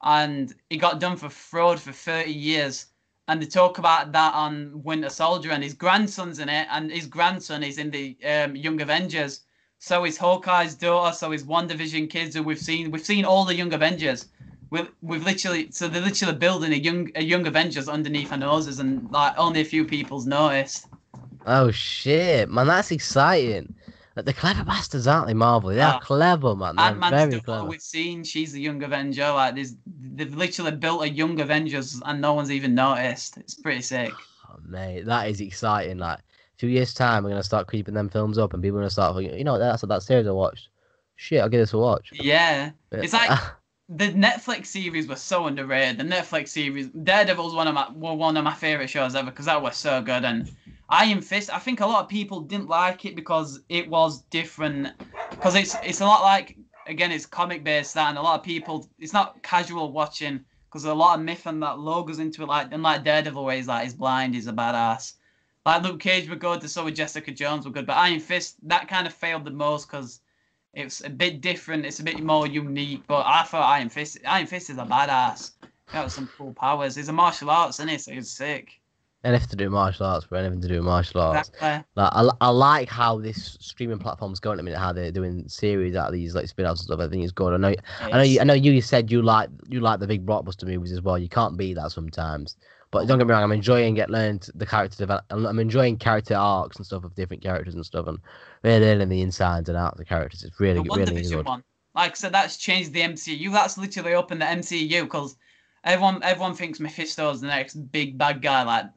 and he got done for fraud for 30 years. and they talk about that on Winter Soldier, and his grandson's in it, and his grandson is in the Young Avengers. So is Hawkeye's daughter, so is WandaVision kids who we've seen all the Young Avengers. We've literally, so they're literally building a young Avengers underneath our noses, and like only a few people's noticed. Oh shit, man, that's exciting. Like, they're clever bastards, aren't they, Marvel? They are clever, man. They're Ant-Man's very daughter clever. we've seen, she's the Young Avenger. Like they've literally built a Young Avengers, and no one's even noticed. It's pretty sick. Oh, mate, that is exciting. Like, 2 years' time, we're gonna start creeping them films up, and people are gonna start thinking, you know, that's that series I watched. Shit, I'll give this a watch. Yeah, it's like the Netflix series was so underrated. The Netflix series, Daredevil's one of my favorite shows ever because that was so good. And Iron Fist, I think a lot of people didn't like it because it was different. Because it's a lot like, again, it's comic based, that, and a lot of people, it's not casual watching because there's a lot of myth and that logos into it. Like Daredevil, where he's like he's blind, he's a badass. Like Luke Cage were good, so were Jessica Jones were good, but Iron Fist that kind of failed the most because it's a bit different. It's a bit more unique. But I thought Iron Fist is a badass. Got some cool powers. He's a martial arts, isn't he? So he's sick. Anything to do with martial arts, bro. Anything to do with martial arts. Exactly. Like, I like how this streaming platform's going at the minute. How they're doing series out of these like spin-offs and stuff. I think it's good. I know. You said you like the big blockbuster movies as well. You can't beat that sometimes. But don't get me wrong. I'm enjoying learning the character develop. I'm enjoying character arcs and stuff of different characters and stuff, and really learning the insides and outs of the characters. It's really good. One. Like I said, that's changed the MCU. That's literally opened the MCU because everyone thinks Mephisto's the next big bad guy,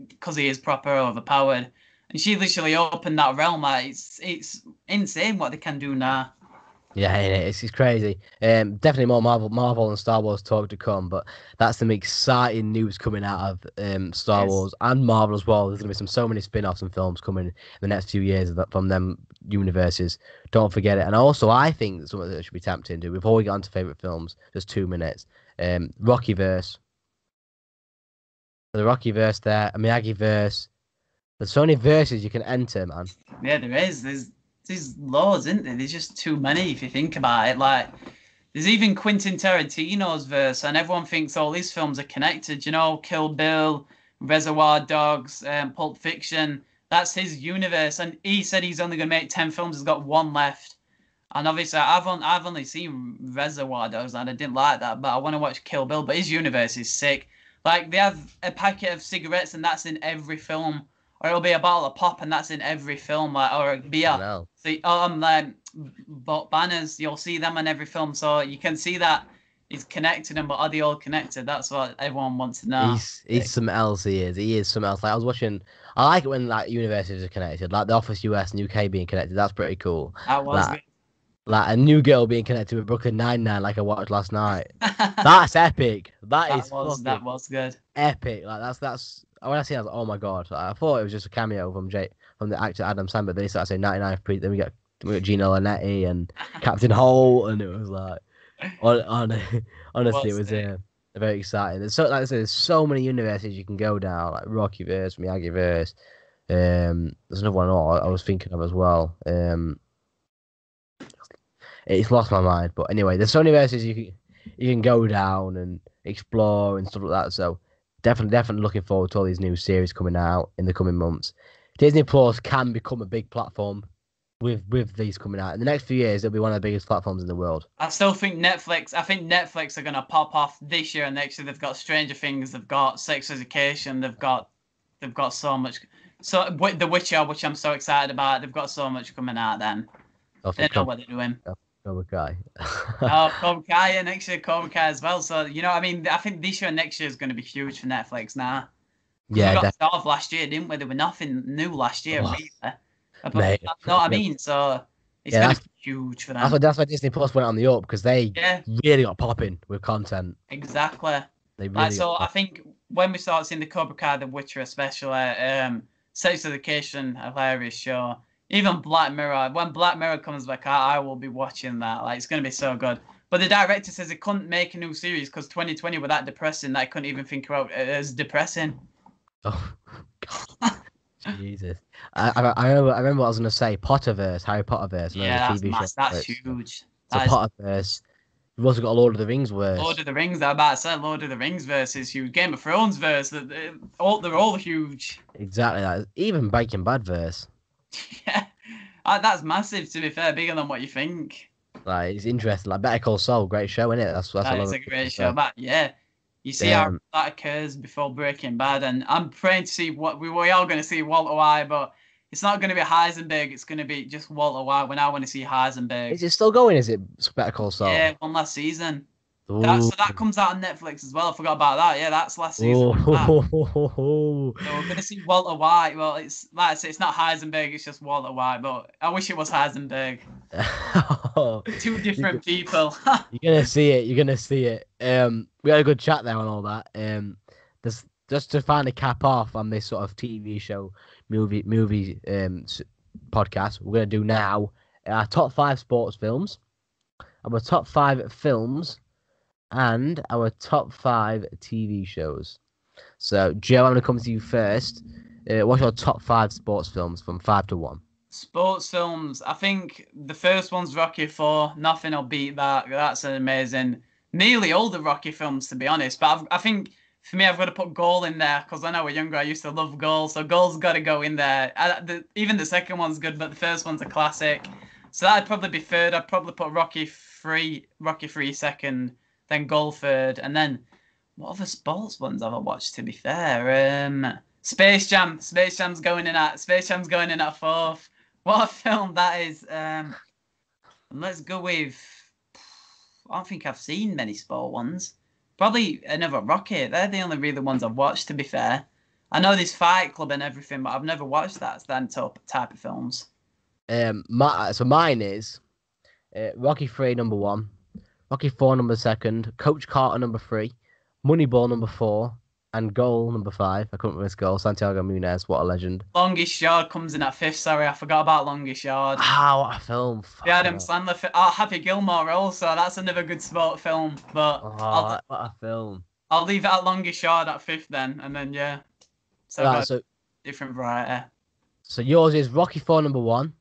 because he is proper overpowered. And she literally opened that realm. Like it's insane what they can do now. Yeah, it's crazy. Definitely more Marvel and Star Wars talk to come, but that's some exciting news coming out of Star Wars and Marvel as well. There's going to be so many spin-offs and films coming in the next few years from them universes. Don't forget it. And also, I think something that should be tapped into, before we get on to favourite films, just 2 minutes, Rockyverse. The Rockyverse there, a Miyagi-verse. There's so many verses you can enter, man. Yeah, there is. There's loads, isn't there? There's just too many if you think about it. Like, there's even Quentin Tarantino's verse, and everyone thinks all these films are connected. You know, Kill Bill, Reservoir Dogs, Pulp Fiction. That's his universe, and he said he's only going to make 10 films. He's got 1 left. And obviously, I've only seen Reservoir Dogs, and I didn't like that, but I want to watch Kill Bill. But his universe is sick. Like, they have a packet of cigarettes, and that's in every film. Or it'll be a bottle of pop, and that's in every film, or a beer. No. So, banners, you'll see them in every film. So you can see that he's connected them, but are they all connected? That's what everyone wants to know. He's something else. He is something else. Like, I was watching. I like it when like universes are connected, like The Office US and UK being connected. That's pretty cool. That was like a New Girl being connected with Brooklyn Nine-Nine, like I watched last night. That's epic. That was good. Epic. Like that's. When I see it, I was like, oh my god. Like, I thought it was just a cameo from the actor Adam Sandler. Then he started saying 99. Then we got Gina Linetti and Captain Holt, and it was like, honestly, it was very exciting. There's so, like I said, there's so many universes you can go down, like Rockyverse, Miyagi-verse. There's another one I was thinking of as well. It's lost my mind, but anyway, there's so many universes you can go down and explore and stuff like that. So definitely looking forward to all these new series coming out in the coming months. Disney Plus can become a big platform with these coming out. In the next few years, it'll be one of the biggest platforms in the world. I still think Netflix are going to pop off this year and next year. They've got Stranger Things, they've got Sex Education, they've got so much. So The Witcher, which I'm so excited about, they've got so much coming out then. They know what they're doing. Cobra Kai. Cobra Kai, yeah, next year Cobra Kai as well. So, you know, I mean, I think this year and next year is going to be huge for Netflix now. Yeah, we got started last year, didn't we? There were nothing new last year, either. Mate, you know what I mean? So it's going to be huge for them. That's why Disney Plus went on the up, because they really got popping with content. Exactly. They really I think when we start seeing the Cobra Kai, The Witcher especially, Sex Education, hilarious show. Even Black Mirror. When Black Mirror comes back out, I will be watching that. Like, it's going to be so good. But the director says he couldn't make a new series because 2020 was that depressing that I couldn't even think about it as depressing. Oh, God. Jesus. I remember what I was going to say. Potterverse, Harry Potterverse. Yeah, that's huge. So Potterverse, We've also got a Lord of the Rings verse. Lord of the Rings, I'm about to say Lord of the Rings verse is huge. Game of Thrones verse, they're all huge. Exactly that. Even Breaking Bad verse. Yeah, that's massive. To be fair, bigger than what you think. Like, it's interesting. Like Better Call Saul, great show, isn't it? That's what That I is love. a great show. But yeah, you see how that occurs before Breaking Bad, and I'm praying to see what we are going to see Walter White, but it's not going to be Heisenberg. It's going to be just Walter White. When I want to see Heisenberg. Is it still going? Is it Better Call Saul? Yeah, one last season. Ooh. So that comes out on Netflix as well. I forgot about that. Yeah, that's last season. So we're gonna see Walter White. Well, it's like I say, it's not Heisenberg. It's just Walter White. But I wish it was Heisenberg. Two different people. You're gonna see it. You're gonna see it. We had a good chat there on all that. Just to finally cap off on this sort of TV show, movie podcast, we're gonna do now our top 5 sports films, our top 5 films, and our top 5 TV shows. So, Joe, I'm going to come to you first. What's your top 5 sports films from 5 to 1? Sports films. I think the first one's Rocky IV. Nothing will beat that. That's an amazing. Nearly all the Rocky films, to be honest. But I think for me, I've got to put Goal in there because I know when younger I used to love Goal. So Goal's got to go in there. Even the second one's good, but the first one's a classic. So that'd probably be third. I'd probably put Rocky III second. Then Goal third, and then what other sports ones have I watched? To be fair, Space Jam. Space Jam's going in at fourth. What a film that is. Let's go with. I don't think I've seen many sport ones. Probably another Rocky. They're the only really ones I've watched. To be fair, I know there's Fight Club and everything, but I've never watched that type of films. So mine is Rocky 3 number 1. Rocky 4 number 2, Coach Carter number 3, Moneyball number 4, and Goal number 5. I couldn't miss Goal. Santiago Munez, what a legend. Longest Yard comes in at 5th. Sorry, I forgot about Longest Yard. What a film! The Adam Sandler. Happy Gilmore also. That's another good sport film. But what a film! I'll leave it at Longest Yard at 5th then, and then yeah. So different variety. So yours is Rocky 4 number 1.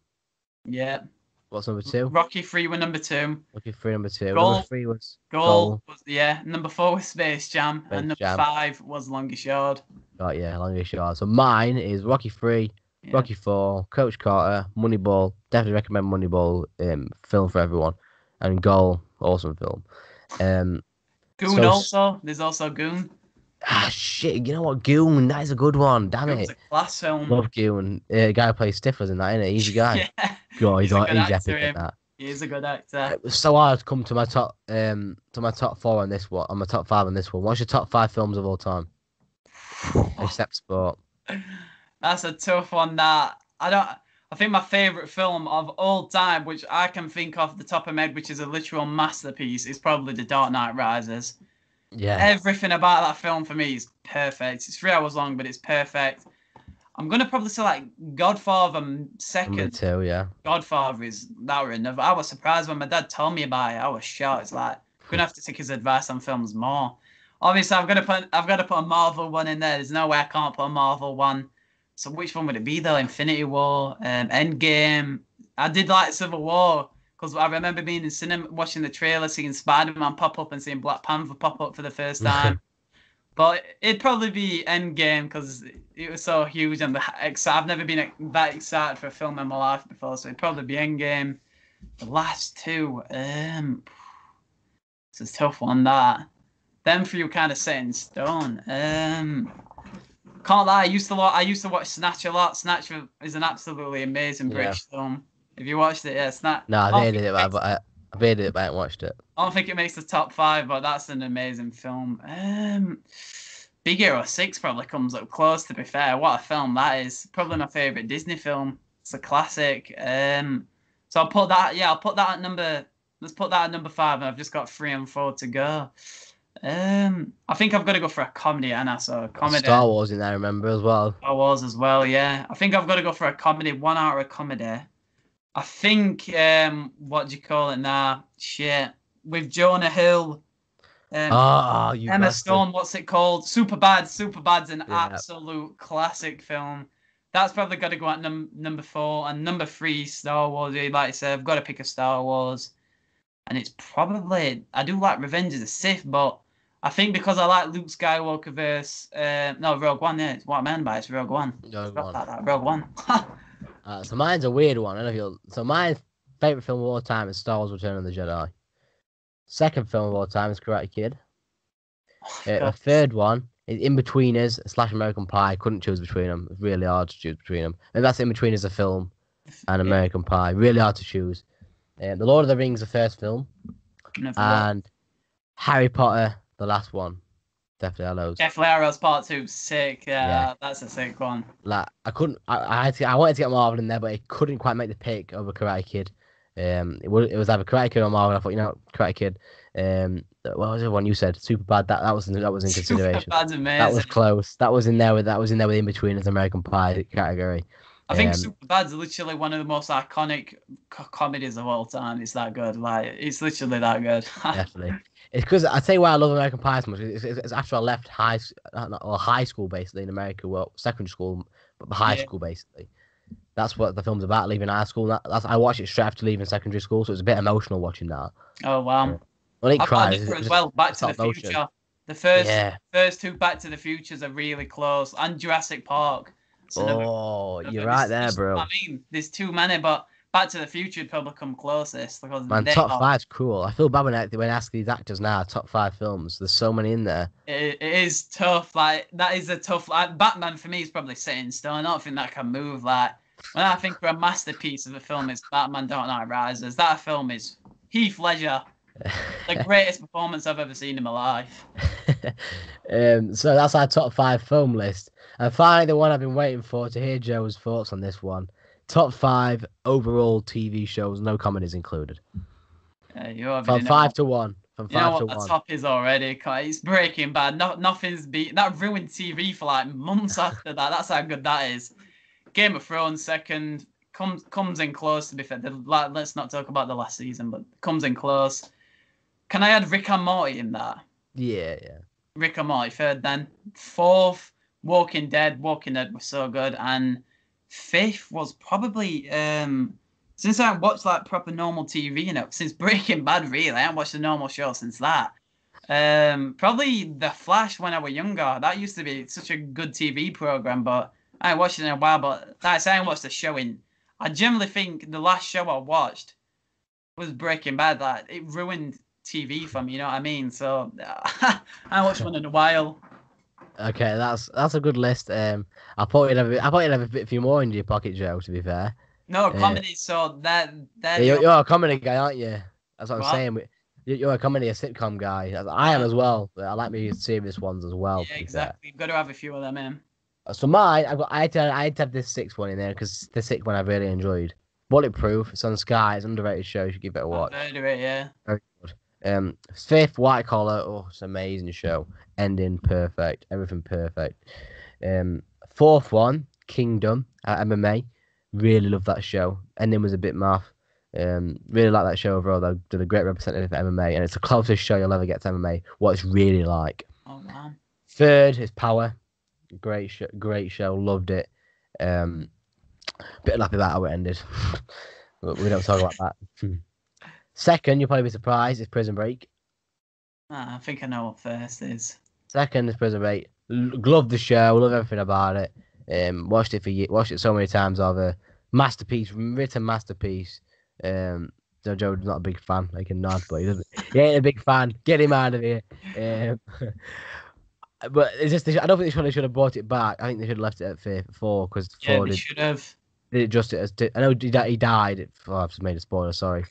Yeah. What's number 2? Rocky 3 was number 2. Rocky 3 number 2. Goal, number 3 was Goal. Number 4 was Space Jam. And number 5 was Longest Yard. Oh, yeah, Longest Yard. So mine is Rocky 3, Rocky 4, Coach Carter, Moneyball. Definitely recommend Moneyball. Film for everyone. And Goal, awesome film. Goon also. There's also Goon. Shit, you know what? Goon, that is a good one. Damn it. It's a class film. Love Goon. Guy who plays Stiflers in that, isn't it? He's a guy. Yeah. God, he's epic at that. He's a good actor. It was so hard to come to my top 4 on this one, on my top 5 on this one. What's your top 5 films of all time? Except sport. That's a tough one. I think my favourite film of all time, which I can think off the top of my head, which is a literal masterpiece, is probably The Dark Knight Rises. Yeah. Everything about that film for me is perfect. It's 3 hours long, but it's perfect. I'm gonna probably say like Godfather second. Number 2, yeah. Godfather is that or another. I was surprised when my dad told me about it. I was shocked. It's like I'm gonna have to take his advice on films more. Obviously, I've got to put a Marvel one in there. There's no way I can't put a Marvel one. So which one would it be though? Infinity War, Endgame. I did like Civil War because I remember being in cinema watching the trailer, seeing Spider-Man pop up and seeing Black Panther pop up for the first time. But it'd probably be Endgame because it was so huge and I've never been that excited for a film in my life before, so it'd probably be Endgame. The last 2, it's a tough one. That them 3 were kind of set in stone. Can't lie, I used to watch Snatch a lot. Snatch is an absolutely amazing British film. If you watched it, yeah, Snatch. No, I've heard it, but I've heard it, but I haven't watched it. I don't think it makes the top 5, but that's an amazing film. Big Hero 6 probably comes up close, to be fair. What a film that is. Probably my favourite Disney film. It's a classic. So I'll put that at number... Let's put that at number 5, and I've just got 3 and 4 to go. I think I've got to go for a comedy, Anna. So a comedy. Star Wars in there, I remember, as well. Star Wars as well, yeah. I think I've got to go for a comedy, 1 hour of comedy. I think, what do you call it now? Shit. With Jonah Hill. Emma Stone, what's it called? Superbad. Superbad's an absolute classic film. That's probably got to go at number 4. And number 3, Star Wars. Like I said, I've got to pick a Star Wars. and it's probably I do like Revenge of the Sith, but I think because I like Luke Skywalker versus Rogue One. Yeah, it's what I meant by it's Rogue One. Rogue One. Rogue One. So mine's a weird one. I don't know if you'll... So my favorite film of all time is Star Wars: Return of the Jedi. Second film of all time is Karate Kid. The third one is In-Betweeners / American Pie. Couldn't choose between them. It's really hard to choose between them. And that's In-Betweeners a film and American Pie. Really hard to choose. The Lord of the Rings, the first film. And Harry Potter, the last one. Deathly Hallows. Deathly Hallows Part 2, sick. Yeah, that's a sick one. Like I couldn't. I wanted to get Marvel in there, but it couldn't quite make the pick over Karate Kid. It was either Karate Kid or Marvel. I thought, Karate Kid. What was the one you said? Superbad. That was in consideration. Superbad's amazing. That was close. That was in there with In-Betweeners American Pie category. I think Superbad's literally one of the most iconic comedies of all time. It's that good. Like, it's literally that good. Definitely. It's because I tell you why I love American Pie so much. It's after I left high school basically in America. Well, secondary school, but high school basically. That's what the film's about. Leaving high school. I watched it straight after leaving secondary school, so it's a bit emotional watching that. Oh wow! I didn't cry as well. Back to the Future. The first two Back to the Futures are really close, and Jurassic Park. So you're right there, bro. I mean, there's too many, but Back to the Future would probably come closest. Man, top 5's cool. I feel bad when I ask these actors now, top 5 films. There's so many in there. It is tough. Like, that is a tough... Like, Batman, for me, is probably set in stone. I don't think that can move. Like, when I think for a masterpiece of a film, it's Batman Dark Knight Rises. That film is Heath Ledger. The greatest performance I've ever seen in my life. So that's our top 5 film list. And finally, the one I've been waiting for to hear Joe's thoughts on this one. Top 5 overall TV shows, no comedies included. From 5 to 1. From 5 to 1. You know what the top is already? It's Breaking Bad. Nothing's beat. That ruined TV for like months after that. That's how good that is. Game of Thrones second. Comes in close, to be fair. Let's not talk about the last season, but comes in close. Can I add Rick and Morty in that? Yeah. Rick and Morty third then. Fourth, Walking Dead. Walking Dead was so good. And fifth was probably since I watched like proper normal TV, since Breaking Bad really. I haven't watched a normal show since that. Probably The Flash when I was younger. That used to be such a good TV program, but I ain't watched it in a while. But I haven't watched the show in. I generally think the last show I watched was Breaking Bad. Like, it ruined TV for me, you know what I mean? So I watched one in a while. Okay, that's a good list. I thought you'd have a few more in your pocket, Joe. To be fair. No comedy. So that you're a comedy guy, aren't you? That's what I'm saying. You're a comedy, a sitcom guy. I am as well. I like me serious ones as well. Yeah, exactly. You've got to have a few of them in. So mine, I had to have this 6th one in there because the 6th one I really enjoyed. Bulletproof. It's on Sky. It's an underrated show. You should give it a watch. I've heard of it, yeah. Very good. 5th, White Collar. Oh, it's an amazing show. Ending perfect. Everything perfect. 4th one, Kingdom MMA. Really love that show. Ending was a bit muff. Really like that show overall. They did a great representative of MMA, and it's the closest show you'll ever get to MMA. What it's really like. Oh man. 3rd is Power. Great show. Loved it. Bit happy about how it ended. But we don't talk about that. 2nd, you'll probably be surprised, is Prison Break. I think I know what 1st is. 2nd is Prison Break. Love the show. Love everything about it. Watched it so many times. Masterpiece, written masterpiece. Joe's not a big fan. Like a nod, but he ain't a big fan. Get him out of here. But it's just I don't think they should have brought it back. I think they should have left it at 4 because they should have. Did it just as I know he died. I've just made a spoiler. Sorry.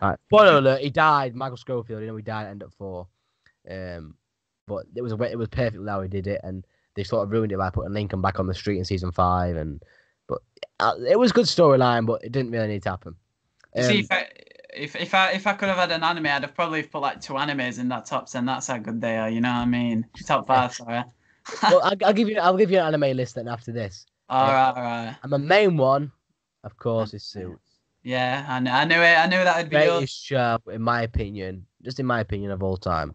Right. Spoiler alert. He died. Michael Scofield. He died at end of 4. But it was perfectly how he did it, and they sort of ruined it by putting Lincoln back on the street in season 5. But it was a good storyline, but it didn't really need to happen. See, if I could have had an anime, I'd have probably put like 2 animes in that top 10. That's how good they are. You know what I mean? Top 5, sorry. Well, I'll give you an anime list then after this. All right. And my main one, of course, is Suits. Yeah, I knew it. I knew that would be greatest show, in my opinion, of all time.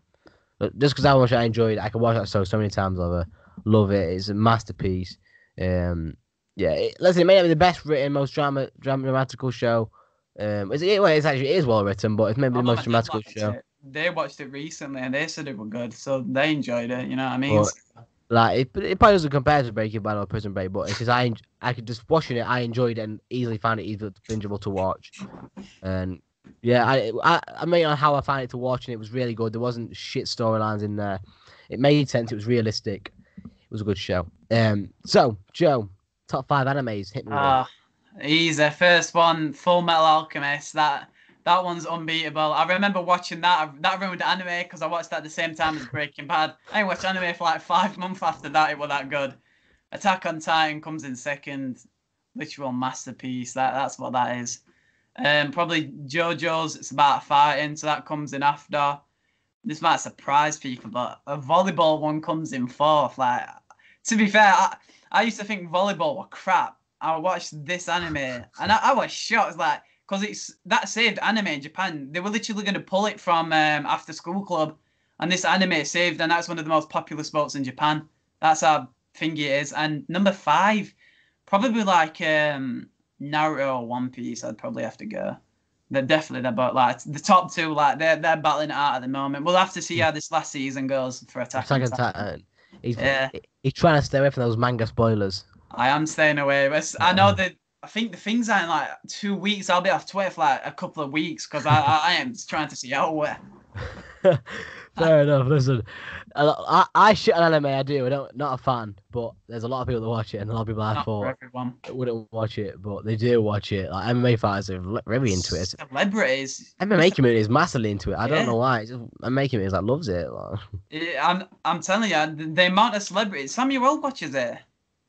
Just because how much I enjoyed it, I can watch that show so many times over. Love it. It's a masterpiece. Listen, it may not be the best written, most dramatical show It is well written, but it's maybe the most dramatical show. They watched it recently and they said it was good, so they enjoyed it. You know what I mean? But, like it probably doesn't compare to Breaking Bad or Prison Break, but it's just I could just watching it. I enjoyed it and easily found it easily bingeable to watch. And yeah, I mean on how I found it to watch, and it was really good. There wasn't shit storylines in there. It made sense. It was realistic. It was a good show. So Joe, top 5 animes. Hit me with it. Easy. First one, Full Metal Alchemist. That one's unbeatable. I remember watching that. That ruined anime because I watched that at the same time as Breaking Bad. I watched anime for like 5 months after that. It was that good. Attack on Titan comes in second. Literal masterpiece. That's what that is. Probably JoJo's. It's about fighting, so that comes in after. This might surprise people, but a volleyball one comes in fourth. Like, to be fair, I used to think volleyball were crap. I watched this anime and I was shocked. Like, because that saved anime in Japan. They were literally going to pull it from After School Club, and this anime saved, and that's one of the most popular sports in Japan. That's how thingy it is. And number 5, probably like Naruto or One Piece. I'd probably have to go. They're definitely but like the top 2, like they're battling it out at the moment. We'll have to see how this last season goes for Attack on Titan. He's trying to stay away from those manga spoilers. I am staying away. I know that. I think the things are in like 2 weeks. I'll be off Twitter for like a couple of weeks because I am trying to see how where. Fair enough. Listen, I shit on anime. I do. Not a fan, but there's a lot of people that watch it, and a lot of people I thought wouldn't watch it, but they do watch it. Like MMA fighters are really into it. Celebrities. MMA community is massively into it. I don't know why. It's just, MMA community like loves it. Like. I'm telling you, the amount of celebrities. Samuel World watches it.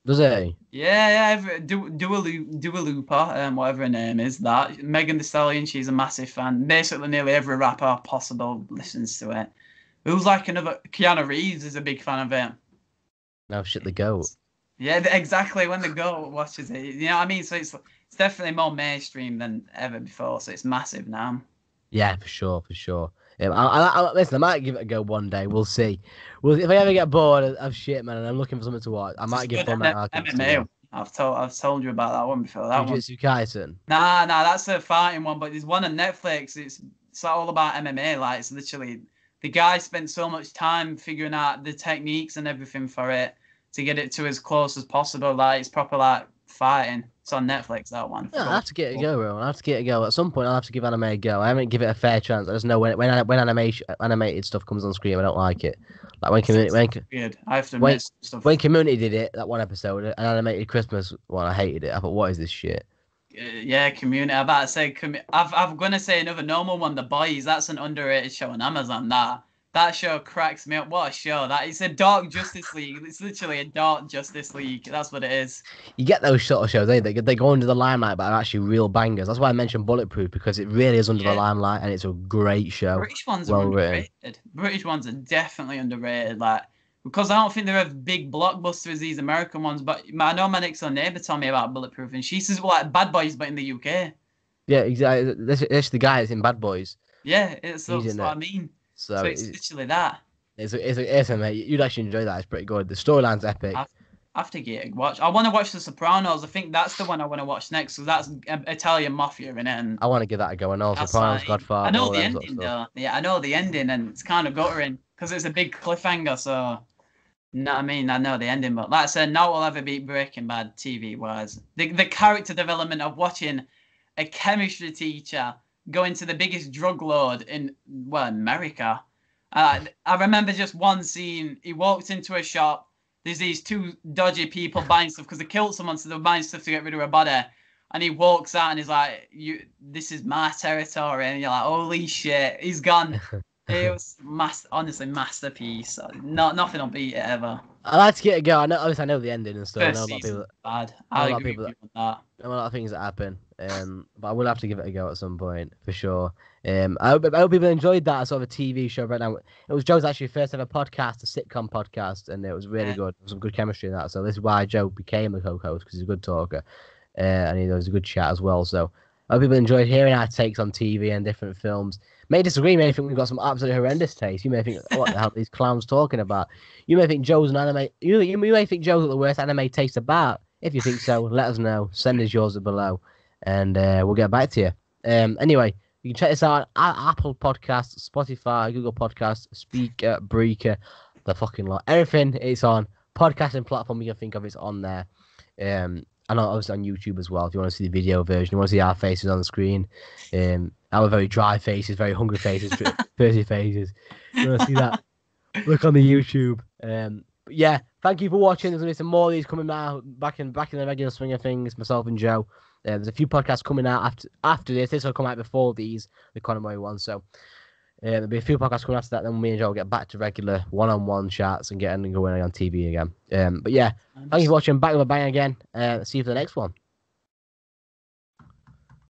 Does he? Yeah. Dua Lipa, whatever her name is, that. Megan Thee Stallion, she's a massive fan. Basically, nearly every rapper possible listens to it. Who's like another... Keanu Reeves is a big fan of it. No shit, the GOAT. Yeah, exactly. When the GOAT watches it. You know what I mean? So it's definitely more mainstream than ever before, so it's massive now. Yeah, for sure. Listen, I might give it a go one day. We'll see. If I ever get bored of shit, man, and I'm looking for something to watch, I might give Full Metal Alchemist. MMA. I've told you about that one before. That Jujutsu Kaisen. Nah, that's a fighting one, but there's one on Netflix. It's all about MMA. Like, it's literally the guy spent so much time figuring out the techniques and everything for it to get it to as close as possible. Like, it's proper like fighting. It's on Netflix, that one. Yeah, I'll have to get it a go, bro. I'll have to get it a go. At some point, I'll have to give anime a go. I haven't given it a fair chance. I just know when animated stuff comes on screen, I don't like it. Like when weird. I have to admit stuff. When Community did it, that one episode, an animated Christmas one, I hated it. I thought, what is this shit? Yeah, Community. I'm about to say, I'm gonna say another normal one, The Boys. That's an underrated show on Amazon. That show cracks me up. What a show that! It's a dark Justice League. It's literally a dark Justice League. That's what it is. You get those sort of shows, they go under the limelight, but are actually real bangers. That's why I mentioned Bulletproof, because it really is under the limelight, and it's a great show. British ones are underrated. British ones are definitely underrated. Like, because I don't think they're as big blockbusters as these American ones. But I know my next door neighbour told me about Bulletproof, and she says like Bad Boys, but in the UK. Yeah, exactly. That's the guy that's in Bad Boys. Yeah, that's what I mean. So it's literally that. It's mate. You'd actually enjoy that. It's pretty good. The storyline's epic. I have to get watch. I want to watch The Sopranos. I think that's the one I want to watch next. So that's Italian mafia in it. And I want to give that a go. And also Sopranos, Godfather. I know the ending though. Yeah, I know the ending, and it's kind of guttering because it's a big cliffhanger. So, you know what I mean? I know the ending, but like I said, no one will ever beat Breaking Bad TV wise. The character development of watching a chemistry teacher go into the biggest drug lord in America. I remember just one scene. He walks into a shop. There's these 2 dodgy people buying stuff because they killed someone, so they're buying stuff to get rid of her body. And he walks out and he's like, this is my territory. And you're like, holy shit, he's gone. It was honestly masterpiece. Nothing will beat it ever. I like to get a go. I know the ending and stuff. I know a lot of people. Bad. I agree with you on that. There are a lot of things that happen, but I will have to give it a go at some point for sure. I hope people enjoyed that sort of a TV show right now. It was Joe's actually first ever podcast, a sitcom podcast, and it was really good. There was some good chemistry in that. So this is why Joe became the co-host, because he's a good talker, and he was a good chat as well. So I hope people enjoyed hearing our takes on TV and different films. May disagree, may think we've got some absolutely horrendous taste. You may think, what the hell are these clowns talking about? You may think Joe's an anime. You may think Joe's got the worst anime taste about. If you think so, let us know. Send us yours below, and we'll get back to you. Anyway, you can check this out on Apple Podcasts, Spotify, Google Podcasts, Speaker, Breaker, the fucking lot. Everything is on podcasting platform you can think of. It's on there. And obviously on YouTube as well. If you want to see the video version, you want to see our faces on the screen. Our very dry faces, very hungry faces, thirsty faces. You want to see that? Look on the YouTube. But yeah, thank you for watching. There's gonna be some more of these coming out back in the regular swing of things. Myself and Joe. There's a few podcasts coming out after this. This will come out before these, the Conway one. So there'll be a few podcasts coming after that. Then me and Joe will get back to regular one-on-one chats and getting going on TV again. But yeah, thank you for watching. Back with a bang again. See you for the next one.